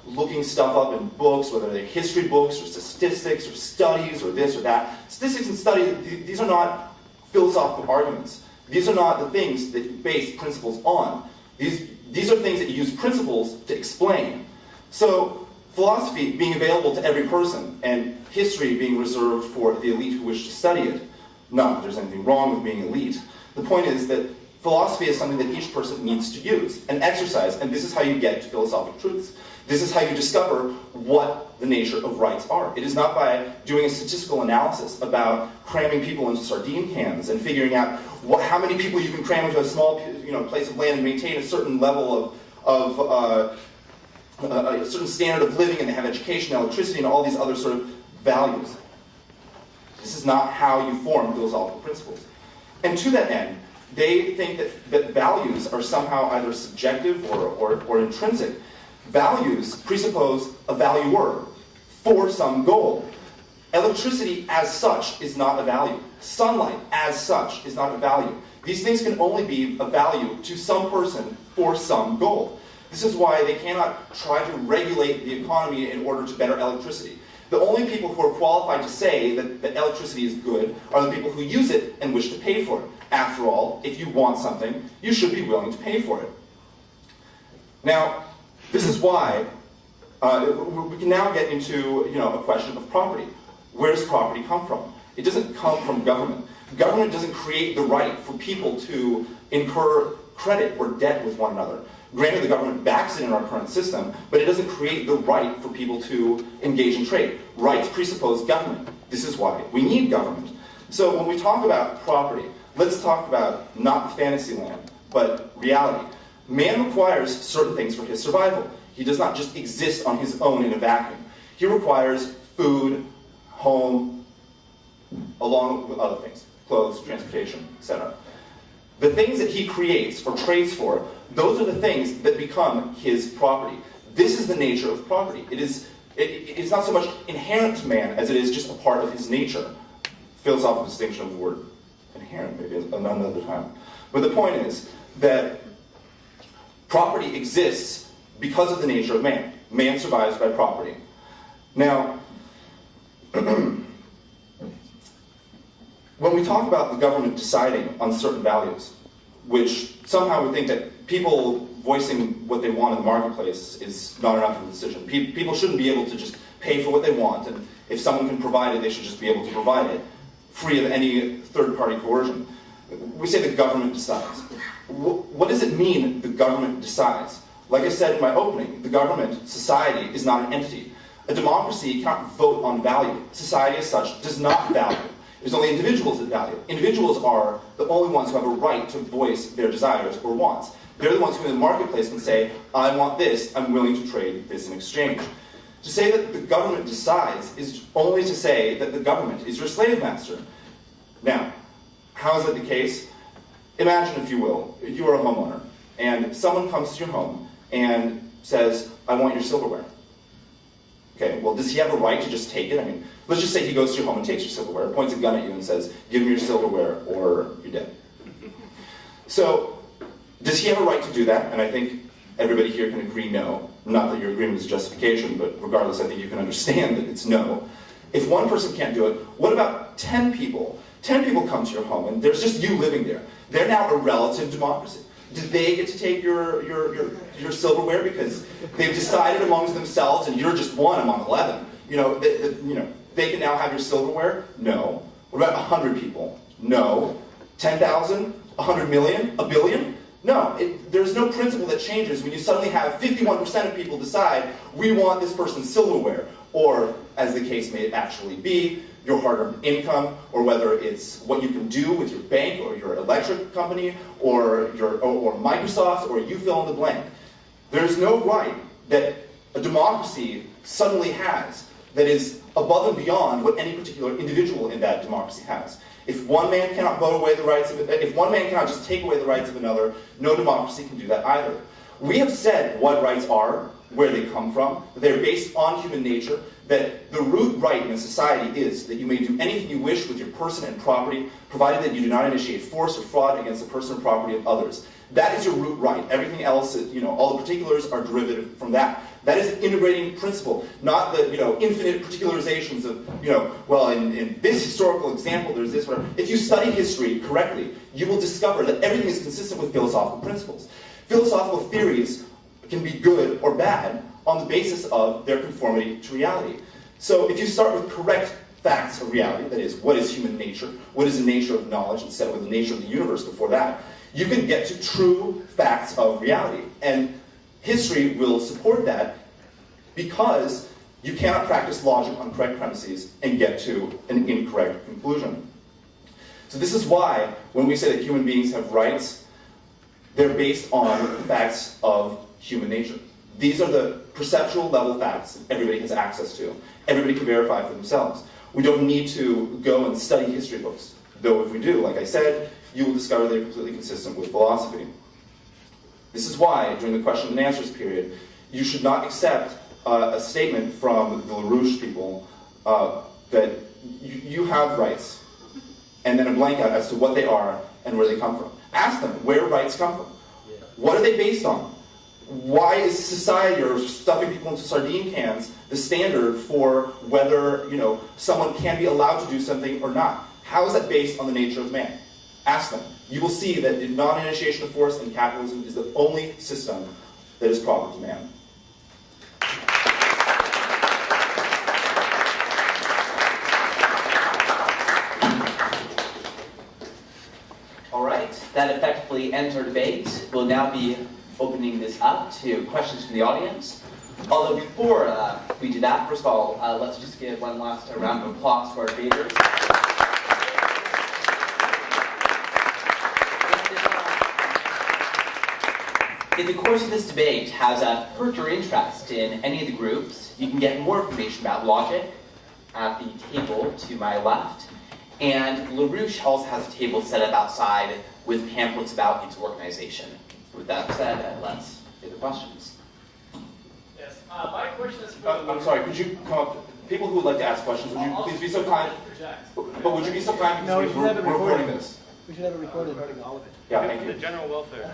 looking stuff up in books, whether they're history books or statistics or studies or this or that. Statistics and studies, these are not philosophical arguments. These are not the things that you base principles on. These are things that you use principles to explain. So philosophy being available to every person and history being reserved for the elite who wish to study it, not that there's anything wrong with being elite. The point is that philosophy is something that each person needs to use and exercise, and this is how you get to philosophical truths. This is how you discover what the nature of rights are. It is not by doing a statistical analysis about cramming people into sardine cans and figuring out how many people you can cram into a small place of land and maintain a certain level of a certain standard of living, and they have education, electricity, and all these other sort of values. This is not how you form philosophical principles. And to that end, they think that values are somehow either subjective or intrinsic. Values presuppose a valuer for some goal. Electricity as such is not a value. Sunlight as such is not a value. These things can only be a value to some person for some goal. This is why they cannot try to regulate the economy in order to better electricity. The only people who are qualified to say that electricity is good are the people who use it and wish to pay for it. After all, if you want something, you should be willing to pay for it. Now, this is why we can now get into a question of property. Where does property come from? It doesn't come from government. Government doesn't create the right for people to incur credit or debt with one another. Granted, the government backs it in our current system, but it doesn't create the right for people to engage in trade. Rights presuppose government. This is why we need government. So when we talk about property, let's talk about not fantasy land, but reality. Man requires certain things for his survival. He does not just exist on his own in a vacuum. He requires food, home, along with other things, clothes, transportation, etc. The things that he creates or trades for, those are the things that become his property. This is the nature of property. It's not so much inherent to man as it is just a part of his nature. Philosophical distinction of the word inherent, maybe another time. But the point is that property exists because of the nature of man. Man survives by property. Now, when we talk about the government deciding on certain values, which somehow we think that people voicing what they want in the marketplace is not enough of a decision. People shouldn't be able to just pay for what they want, and if someone can provide it, they should just be able to provide it, free of any third-party coercion. We say the government decides. What does it mean the government decides? Like I said in my opening, the government, society, is not an entity. A democracy cannot vote on value. Society as such does not value. There's only individuals that value. Individuals are the only ones who have a right to voice their desires or wants. They're the ones who in the marketplace can say, I want this, I'm willing to trade this in exchange. To say that the government decides is only to say that the government is your slave master. Now, how is that the case? Imagine, if you will, you are a homeowner, and someone comes to your home and says, I want your silverware. Okay, well, does he have a right to just take it? I mean, let's just say he goes to your home and takes your silverware, points a gun at you and says, give me your silverware or you're dead. So, does he have a right to do that? And I think everybody here can agree no. Not that your agreement is justification, but regardless, I think you can understand that it's no. If one person can't do it, what about 10 people? 10 people come to your home and there's just you living there. They're now a relative democracy. Do they get to take your silverware because they've decided amongst themselves and you're just one among 11? They can now have your silverware? No. What about 100 people? No. 10,000? 100 million? A billion? No. There's no principle that changes when you suddenly have 51% of people decide, we want this person's silverware, or, as the case may actually be, your hard-earned income, or whether it's what you can do with your bank or your electric company or Microsoft, or you fill in the blank. There's no right that a democracy suddenly has that is above and beyond what any particular individual in that democracy has. If one man cannot vote away the rights of if one man cannot just take away the rights of another, no democracy can do that either. We have said what rights are, where they come from, that they're based on human nature, that the root right in a society is that you may do anything you wish with your person and property, provided that you do not initiate force or fraud against the person or property of others. That is your root right. Everything else, all the particulars are derivative from that. That is an integrating principle, not the infinite particularizations of, in this historical example, there's this, whatever. If you study history correctly, you will discover that everything is consistent with philosophical principles. Philosophical theories can be good or bad on the basis of their conformity to reality. So if you start with correct facts of reality, that is, what is human nature, what is the nature of knowledge, and set with the nature of the universe before that, you can get to true facts of reality. And history will support that because you cannot practice logic on correct premises and get to an incorrect conclusion. So this is why, when we say that human beings have rights, they're based on facts of human nature. These are the perceptual level facts that everybody has access to. Everybody can verify for themselves. We don't need to go and study history books. Though if we do, like I said, you will discover they're completely consistent with philosophy. This is why, during the question and answers period, you should not accept a statement from the LaRouche people that you have rights, and then a blank out as to what they are and where they come from. Ask them where rights come from. What are they based on? Why is society, or stuffing people into sardine cans, the standard for whether someone can be allowed to do something or not? How is that based on the nature of man? Ask them. You will see that the non-initiation of force and capitalism is the only system that is proper to man. All right, that effectively successfully end our debate, we'll now be opening this up to questions from the audience. Although before we do that, first of all, let's just give one last round of applause to our debaters. If the course of this debate has perked your interest in any of the groups, you can get more information about Logic at the table to my left. And LaRouche also has a table set up outside with pamphlets about its organization. With that said, let's get the questions. Yes, my question is for I'm sorry, could you come up? People who would like to ask questions, would you please be so kind? But would you be so kind because we're recording this? We should have it recorded. Yeah, thank you. the general welfare.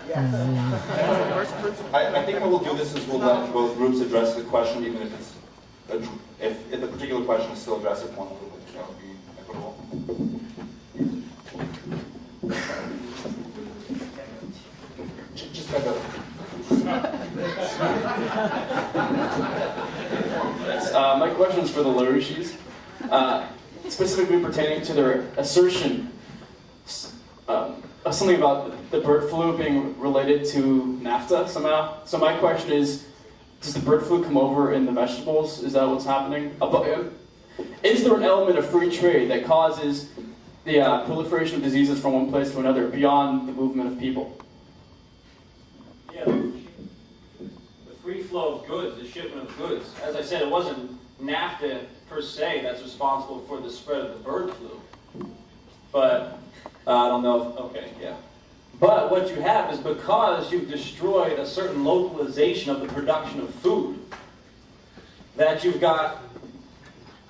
I think what we'll do this is we'll let both groups address the question, even if it's if the particular question is still addressed at one group, that would be equitable. Just back up. My question is for the LaRouches, specifically pertaining to their assertion of something about the bird flu being related to NAFTA somehow. So my question is, does the bird flu come over in the vegetables? Is that what's happening? Is there an element of free trade that causes the proliferation of diseases from one place to another beyond the movement of people? Yeah, the free flow of goods, the shipment of goods. As I said, it wasn't NAFTA per se that's responsible for the spread of the bird flu. But I don't know if, okay, yeah. But what you have is because you've destroyed a certain localization of the production of food, that you've got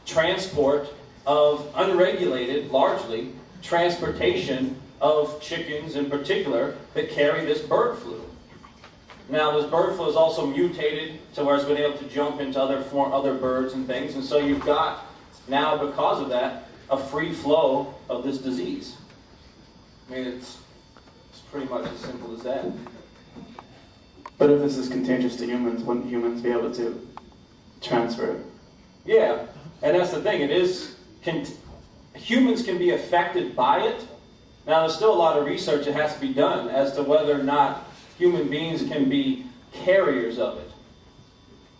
transport of unregulated, largely, transportation of chickens in particular that carry this bird flu. Now, this bird flu is also mutated to where it's been able to jump into other birds and things, and so you've got now, because of that, a free flow of this disease. I mean, it's pretty much as simple as that. But if this is contagious to humans, wouldn't humans be able to transfer it? Yeah, and that's the thing. It is humans can be affected by it. Now, there's still a lot of research that has to be done as to whether or not human beings can be carriers of it.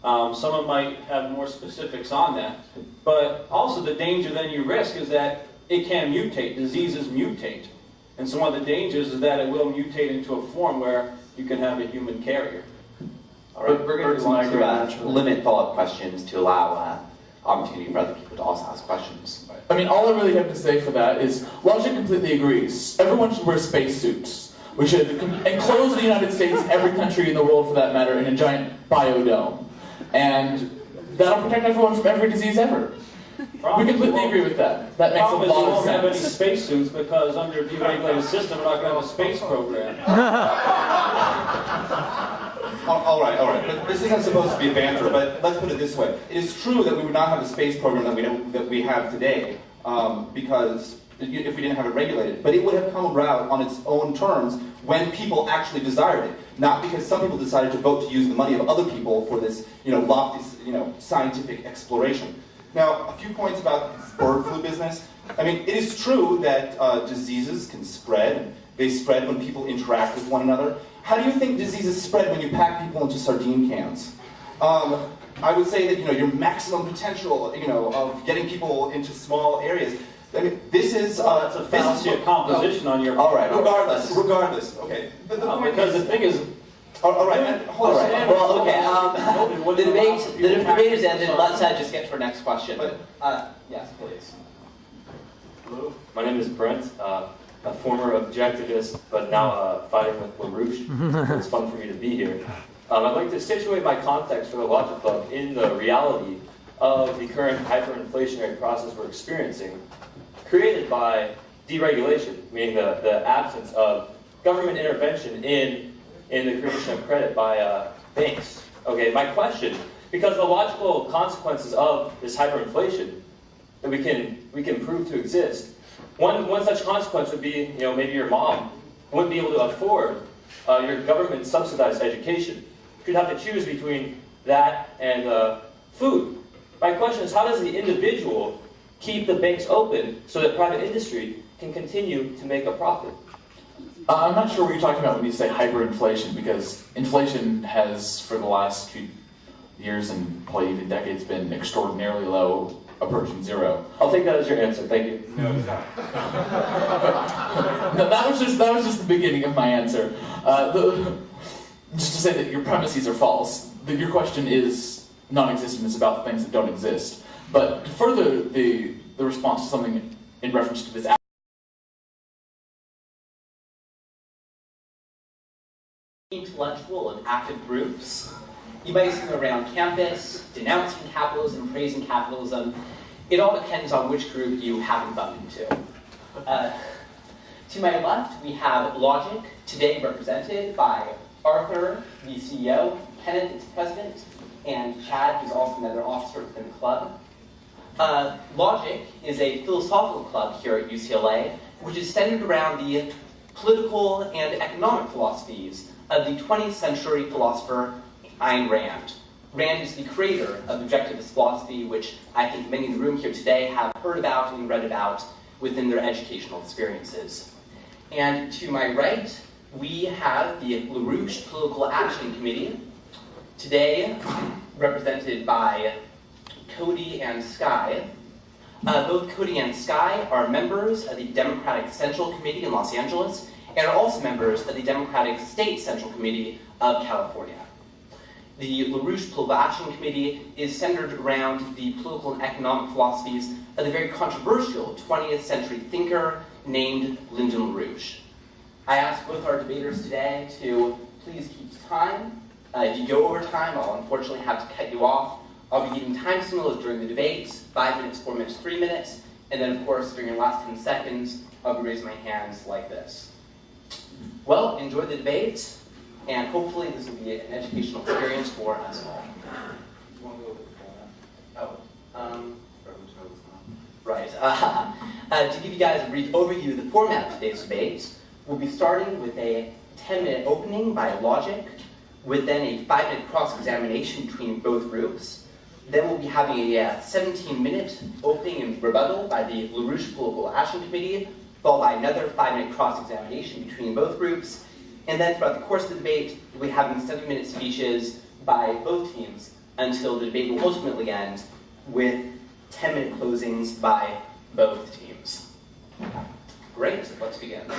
Someone might have more specifics on that. But also the danger then you risk is that it can mutate. Diseases mutate. And so one of the dangers is that it will mutate into a form where you can have a human carrier. All right, we're going to want to limit follow-up questions to allow opportunity for other people to also ask questions. I mean, all I really have to say for that is, Logic completely agrees. Everyone should wear spacesuits. We should enclose the United States, every country in the world for that matter, in a giant biodome. And that'll protect everyone from every disease ever. We completely agree with that. That makes a lot of sense. We won't have any spacesuits because under a deregulated system, we're not going to have a space program. All right. But this isn't supposed to be a banter, but let's put it this way. It is true that we would not have the space program that we have today because if we didn't have it regulated. But it would have come about on its own terms when people actually desired it, not because some people decided to vote to use the money of other people for this, lofty, scientific exploration. Now, a few points about this bird flu business. I mean, it is true that diseases can spread. They spread when people interact with one another. How do you think diseases spread when you pack people into sardine cans? I would say that your maximum potential, of getting people into small areas. I mean, this is that's a fallacy of composition on your. All right. Regardless. Okay. But the point because the thing is. All right. Hold on. Well, okay. The debate is ended. Let's just get to our next question. Yes, please. Hello. My name is Brent. A former objectivist, but now fighting with LaRouche. It's fun for me to be here. I'd like to situate my context for the Logic Club in the reality of the current hyperinflationary process we're experiencing, created by deregulation, meaning the absence of government intervention in the creation of credit by banks. Okay, my question, because the logical consequences of this hyperinflation that we can prove to exist, one such consequence would be, maybe your mom wouldn't be able to afford your government subsidized education. You'd have to choose between that and food. My question is, how does the individual keep the banks open so that private industry can continue to make a profit? I'm not sure what you're talking about when you say hyperinflation, because inflation has, for the last few years and probably even decades, been extraordinarily low, approaching zero. I'll take that as your answer. Thank you. No, it's not. No, that was just the beginning of my answer. Just to say that your premises are false. That your question is non-existent. It's about things that don't exist. But to further the response to something in reference to this. Intellectual and active groups. You might see them around campus, denouncing capitalism, praising capitalism. It all depends on which group you happen bumped into. To my left, we have Logic, today represented by Arthur, the CEO, Kenneth, its president, and Chad, who's also another officer within the club. Logic is a philosophical club here at UCLA, which is centered around the political and economic philosophies of the 20th century philosopher Ayn Rand. Rand is the creator of objectivist philosophy, which I think many in the room here today have heard about and read about within their educational experiences. And to my right, we have the LaRouche Political Action Committee, today represented by Cody and Sky. Both Cody and Sky are members of the Democratic Central Committee in Los Angeles and are also members of the Democratic State Central Committee of California. The LaRouche Political Action Committee is centered around the political and economic philosophies of the very controversial 20th century thinker named Lyndon LaRouche. I asked both our debaters today to please keep to time. If you go over time, I'll unfortunately have to cut you off. I'll be giving time signals during the debates, 5 minutes, 4 minutes, 3 minutes, and then of course during your last 10 seconds, I'll be raising my hands like this. Well, enjoy the debate, and hopefully this will be an educational experience for us all. You want to go over the format? Right. To give you guys a brief overview of the format of today's debate, we'll be starting with a 10-minute opening by Logic, with then a 5-minute cross-examination between both groups. Then we'll be having a 17-minute opening and rebuttal by the LaRouche Political Action Committee, followed by another 5-minute cross-examination between both groups. And then throughout the course of the debate, we'll be having 7-minute speeches by both teams until the debate will ultimately end with 10-minute closings by both teams. Great, let's begin.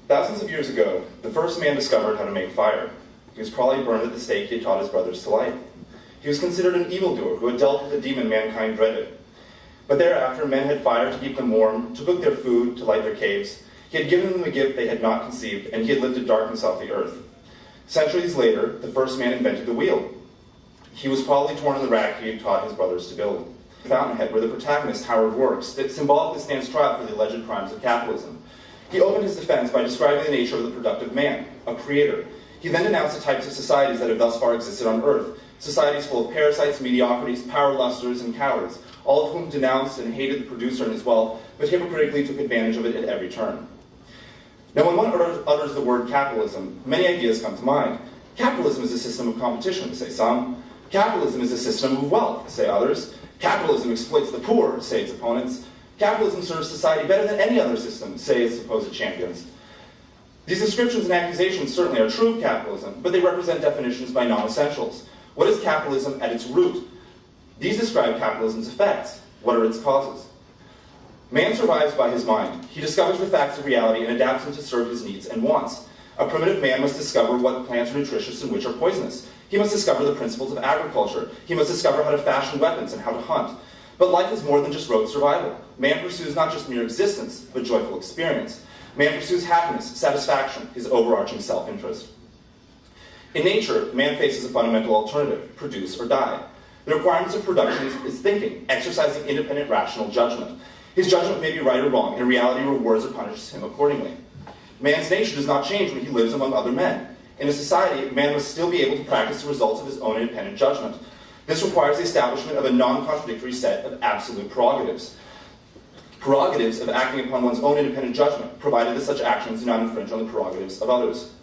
Thousands of years ago, the first man discovered how to make fire. He was probably burned at the stake he had taught his brothers to light. He was considered an evildoer who had dealt with a demon mankind dreaded. But thereafter, men had fire to keep them warm, to cook their food, to light their caves. He had given them a gift they had not conceived, and he had lifted darkness off the earth. Centuries later, the first man invented the wheel. He was probably torn in the rack he had taught his brothers to build. Fountainhead, where the protagonist, Howard, works, that symbolically stands trial for the alleged crimes of capitalism. He opened his defense by describing the nature of the productive man, a creator. He then denounced the types of societies that have thus far existed on Earth, societies full of parasites, mediocrities, power lusters, and cowards, all of whom denounced and hated the producer and his wealth, but hypocritically took advantage of it at every turn. Now, when one utters the word capitalism, many ideas come to mind. Capitalism is a system of competition, say some. Capitalism is a system of wealth, say others. Capitalism exploits the poor, say its opponents. Capitalism serves society better than any other system, say its supposed champions. These descriptions and accusations certainly are true of capitalism, but they represent definitions by non-essentials. What is capitalism at its root? These describe capitalism's effects. What are its causes? Man survives by his mind. He discovers the facts of reality and adapts them to serve his needs and wants. A primitive man must discover what plants are nutritious and which are poisonous. He must discover the principles of agriculture. He must discover how to fashion weapons and how to hunt. But life is more than just rote survival. Man pursues not just mere existence, but joyful experience. Man pursues happiness, satisfaction, his overarching self-interest. In nature, man faces a fundamental alternative: produce or die. The requirements of production is thinking, exercising independent, rational judgment. His judgment may be right or wrong, and reality rewards or punishes him accordingly. Man's nature does not change when he lives among other men. In a society, man must still be able to practice the results of his own independent judgment. This requires the establishment of a non-contradictory set of absolute prerogatives. prerogatives of acting upon one's own independent judgment, provided that such actions do not infringe on the prerogatives of others.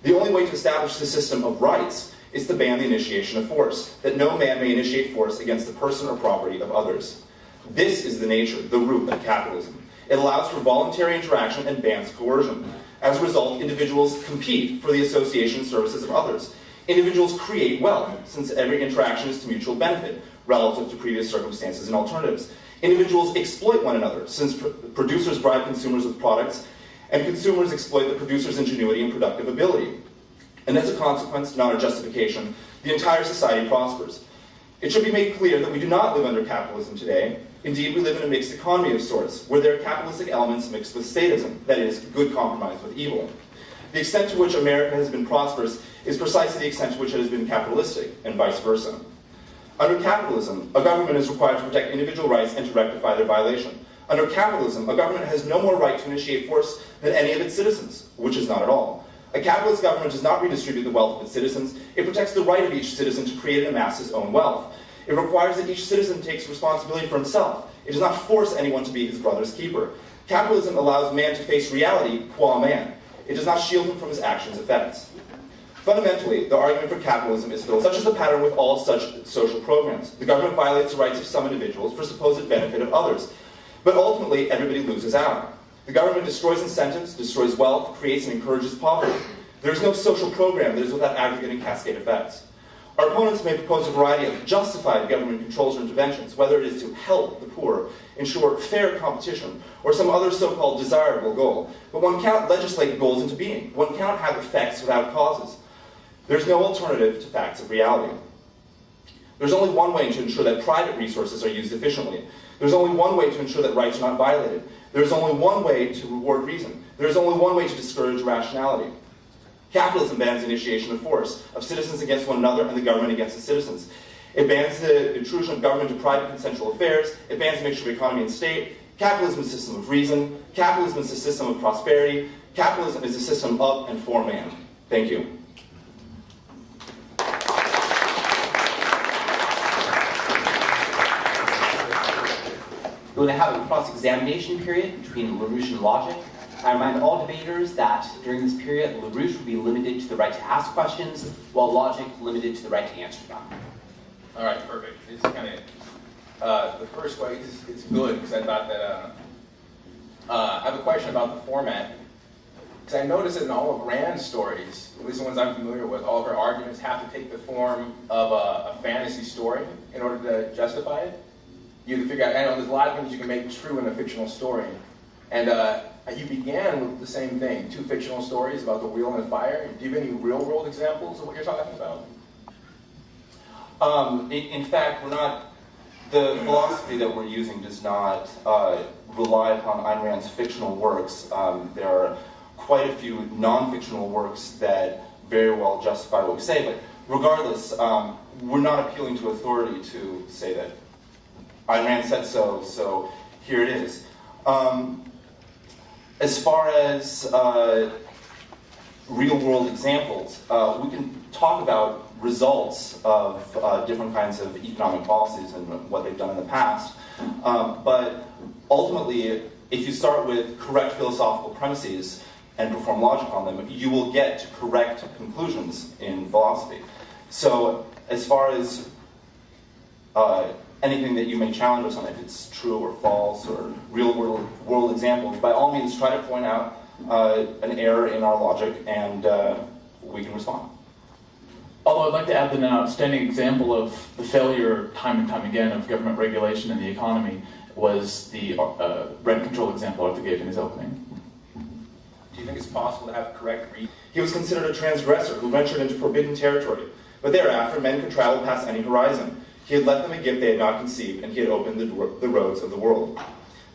The only way to establish the system of rights is to ban the initiation of force, that no man may initiate force against the person or property of others. This is the nature, the root of capitalism. It allows for voluntary interaction and bans coercion. As a result, individuals compete for the association services of others. Individuals create wealth, since every interaction is to mutual benefit, relative to previous circumstances and alternatives. Individuals exploit one another, since producers bribe consumers with products, and consumers exploit the producer's ingenuity and productive ability. And as a consequence, not a justification, the entire society prospers. It should be made clear that we do not live under capitalism today. Indeed, we live in a mixed economy of sorts, where there are capitalistic elements mixed with statism, that is, good compromise with evil. The extent to which America has been prosperous is precisely the extent to which it has been capitalistic, and vice versa. Under capitalism, a government is required to protect individual rights and to rectify their violation. Under capitalism, a government has no more right to initiate force than any of its citizens, which is not at all. A capitalist government does not redistribute the wealth of its citizens. It protects the right of each citizen to create and amass his own wealth. It requires that each citizen takes responsibility for himself. It does not force anyone to be his brother's keeper. Capitalism allows man to face reality qua man. It does not shield him from his actions' effects. Fundamentally, the argument for capitalism is still, such as the pattern with all such social programs. The government violates the rights of some individuals for supposed benefit of others. But ultimately, everybody loses out. The government destroys incentives, destroys wealth, creates and encourages poverty. There is no social program that is without aggregate and cascade effects. Our opponents may propose a variety of justified government controls or interventions, whether it is to help the poor, ensure fair competition, or some other so-called desirable goal. But one cannot legislate goals into being. One cannot have effects without causes. There's no alternative to facts of reality. There's only one way to ensure that private resources are used efficiently. There's only one way to ensure that rights are not violated. There's only one way to reward reason. There's only one way to discourage rationality. Capitalism bans the initiation of force, of citizens against one another and the government against the citizens. It bans the intrusion of government into private consensual affairs. It bans the mixture of economy and state. Capitalism is a system of reason. Capitalism is a system of prosperity. Capitalism is a system of and for man. Thank you. We're going to have a cross-examination period between LaRouche and Logic. I remind all debaters that during this period, LaRouche will be limited to the right to ask questions, while Logic limited to the right to answer them. All right, perfect. It's kind of, the first way is good, because I thought that, I have a question about the format. Because I noticed that in all of Rand's stories, at least the ones I'm familiar with, all of her arguments have to take the form of a fantasy story in order to justify it. You have to figure out, I know there's a lot of things you can make true in a fictional story. And you began with the same thing, 2 fictional stories about the wheel and the fire. Do you have any real-world examples of what you're talking about? In fact, the philosophy that we're using does not rely upon Ayn Rand's fictional works. There are quite a few non-fictional works that very well justify what we say, but regardless, we're not appealing to authority to say that Ayn Rand said so, so here it is. As far as real-world examples, we can talk about results of different kinds of economic policies and what they've done in the past. But ultimately, if you start with correct philosophical premises and perform logic on them, you will get to correct conclusions in philosophy. So as far as anything that you may challenge us on, if it's true or false or real-world examples, by all means try to point out an error in our logic and we can respond. Although I'd like to add that an outstanding example of the failure time and time again of government regulation in the economy was the rent control example Arthur gave in his opening. Do you think it's possible to have correct read? He was considered a transgressor who ventured into forbidden territory, but thereafter men could travel past any horizon. He had left them a gift they had not conceived, and he had opened the roads of the world.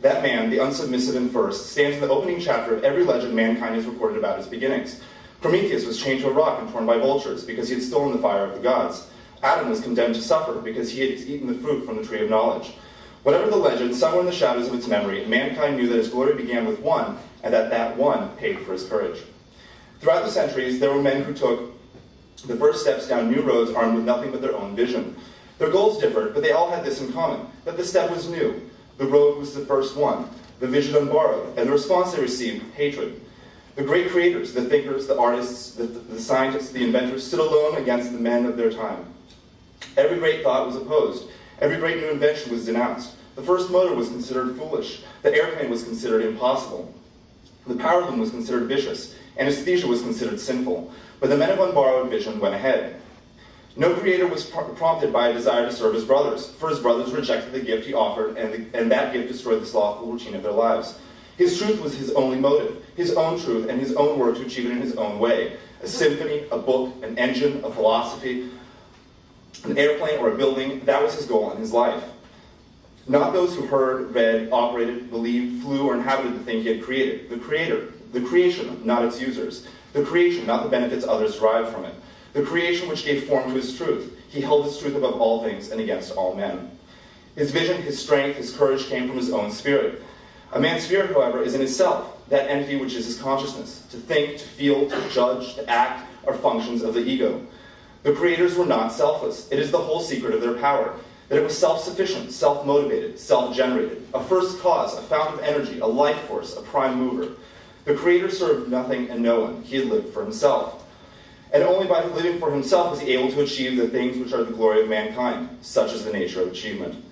That man, the unsubmissive and first, stands in the opening chapter of every legend mankind has recorded about its beginnings. Prometheus was chained to a rock and torn by vultures because he had stolen the fire of the gods. Adam was condemned to suffer because he had eaten the fruit from the tree of knowledge. Whatever the legend, somewhere in the shadows of its memory, mankind knew that his glory began with one, and that one paid for his courage. Throughout the centuries, there were men who took the first steps down new roads armed with nothing but their own vision. Their goals differed, but they all had this in common, that the step was new. The road was the first one, the vision unborrowed, and the response they received, hatred. The great creators, the thinkers, the artists, the scientists, the inventors, stood alone against the men of their time. Every great thought was opposed. Every great new invention was denounced. The first motor was considered foolish. The airplane was considered impossible. The power loom was considered vicious. Anesthesia was considered sinful. But the men of unborrowed vision went ahead. No creator was prompted by a desire to serve his brothers, for his brothers rejected the gift he offered, and that gift destroyed the slothful routine of their lives. His truth was his only motive, his own truth, and his own work to achieve it in his own way. A symphony, a book, an engine, a philosophy, an airplane, or a building, that was his goal in his life. Not those who heard, read, operated, believed, flew, or inhabited the thing he had created. The creator, the creation, not its users. The creation, not the benefits others derived from it. The creation which gave form to his truth. He held his truth above all things and against all men. His vision, his strength, his courage came from his own spirit. A man's spirit, however, is in itself, that entity which is his consciousness. To think, to feel, to judge, to act are functions of the ego. The creators were not selfless. It is the whole secret of their power, that it was self-sufficient, self-motivated, self-generated, a first cause, a fount of energy, a life force, a prime mover. The creator served nothing and no one. He had lived for himself. And only by living for himself was he able to achieve the things which are the glory of mankind. Such is the nature of achievement.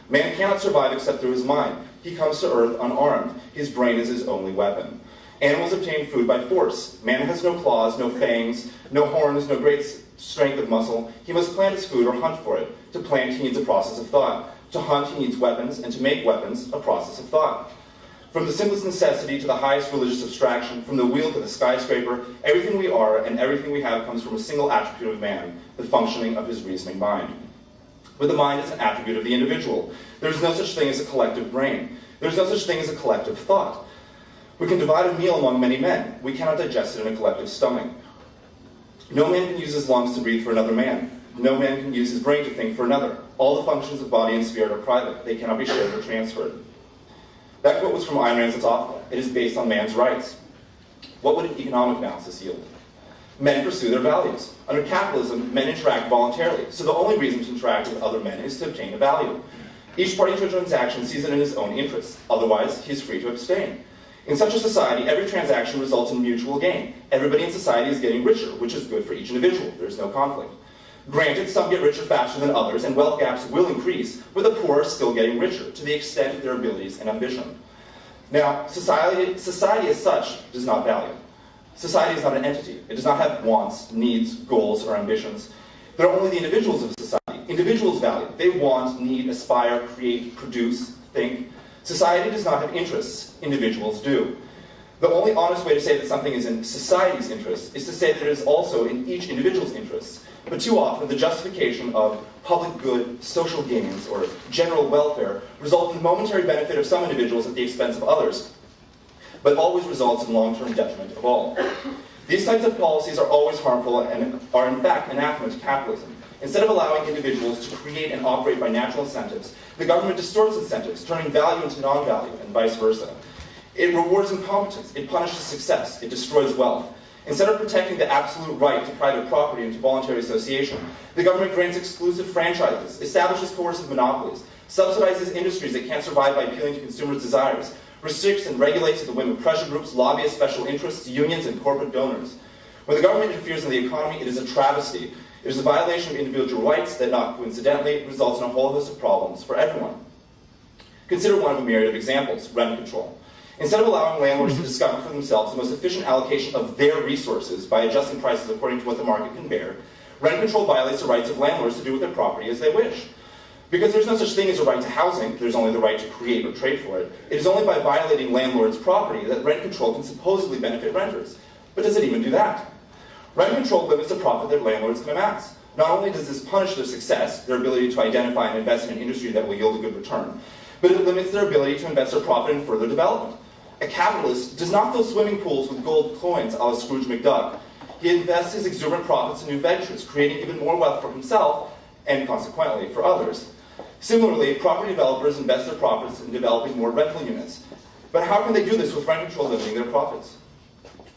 Man cannot survive except through his mind. He comes to earth unarmed. His brain is his only weapon. Animals obtain food by force. Man has no claws, no fangs, no horns, no great strength of muscle. He must plant his food or hunt for it. To plant, he needs a process of thought. To hunt, he needs weapons, and to make weapons, a process of thought. From the simplest necessity to the highest religious abstraction, from the wheel to the skyscraper, everything we are and everything we have comes from a single attribute of man, the functioning of his reasoning mind. But the mind is an attribute of the individual. There is no such thing as a collective brain. There is no such thing as a collective thought. We can divide a meal among many men. We cannot digest it in a collective stomach. No man can use his lungs to breathe for another man. No man can use his brain to think for another. All the functions of body and spirit are private. They cannot be shared or transferred. That quote was from Ayn Rand's Autophagy. It is based on man's rights. What would an economic analysis yield? Men pursue their values. Under capitalism, men interact voluntarily, so the only reason to interact with other men is to obtain a value. Each party to a transaction sees it in his own interests. Otherwise, he is free to abstain. In such a society, every transaction results in mutual gain. Everybody in society is getting richer, which is good for each individual. There is no conflict. Granted, some get richer faster than others, and wealth gaps will increase, but the poor are still getting richer, to the extent of their abilities and ambition. Now, society as such does not value. Society is not an entity. It does not have wants, needs, goals, or ambitions. There are only the individuals of society. Individuals value. They want, need, aspire, create, produce, think. Society does not have interests. Individuals do. The only honest way to say that something is in society's interest is to say that it is also in each individual's interests. But too often, the justification of public good, social gains, or general welfare results in the momentary benefit of some individuals at the expense of others, but always results in long-term detriment of all. These types of policies are always harmful and are in fact anathema to capitalism. Instead of allowing individuals to create and operate by natural incentives, the government distorts incentives, turning value into non-value, and vice versa. It rewards incompetence, it punishes success, it destroys wealth. Instead of protecting the absolute right to private property and to voluntary association, the government grants exclusive franchises, establishes coercive monopolies, subsidizes industries that can't survive by appealing to consumers' desires, restricts and regulates at the whim of pressure groups, lobbyists, special interests, unions, and corporate donors. When the government interferes in the economy, it is a travesty. It is a violation of individual rights that, not coincidentally, results in a whole host of problems for everyone. Consider one of a myriad of examples, rent control. Instead of allowing landlords to discover for themselves the most efficient allocation of their resources by adjusting prices according to what the market can bear, rent control violates the rights of landlords to do with their property as they wish. Because there's no such thing as a right to housing, there's only the right to create or trade for it. It is only by violating landlords' property that rent control can supposedly benefit renters. But does it even do that? Rent control limits the profit that landlords can amass. Not only does this punish their success, their ability to identify and invest in an industry that will yield a good return, but it limits their ability to invest their profit in further development. A capitalist does not fill swimming pools with gold coins a la Scrooge McDuck. He invests his exuberant profits in new ventures, creating even more wealth for himself and, consequently, for others. Similarly, property developers invest their profits in developing more rental units. But how can they do this with rent control limiting their profits?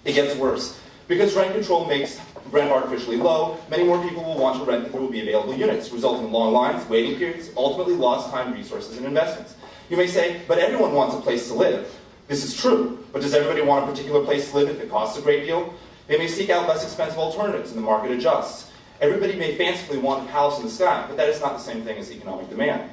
It gets worse. Because rent control makes rent artificially low, many more people will want to rent than there will be available units, resulting in long lines, waiting periods, ultimately lost time, resources, and investments. You may say, but everyone wants a place to live. This is true, but does everybody want a particular place to live if it costs a great deal? They may seek out less expensive alternatives and the market adjusts. Everybody may fancifully want a palace in the sky, but that is not the same thing as economic demand.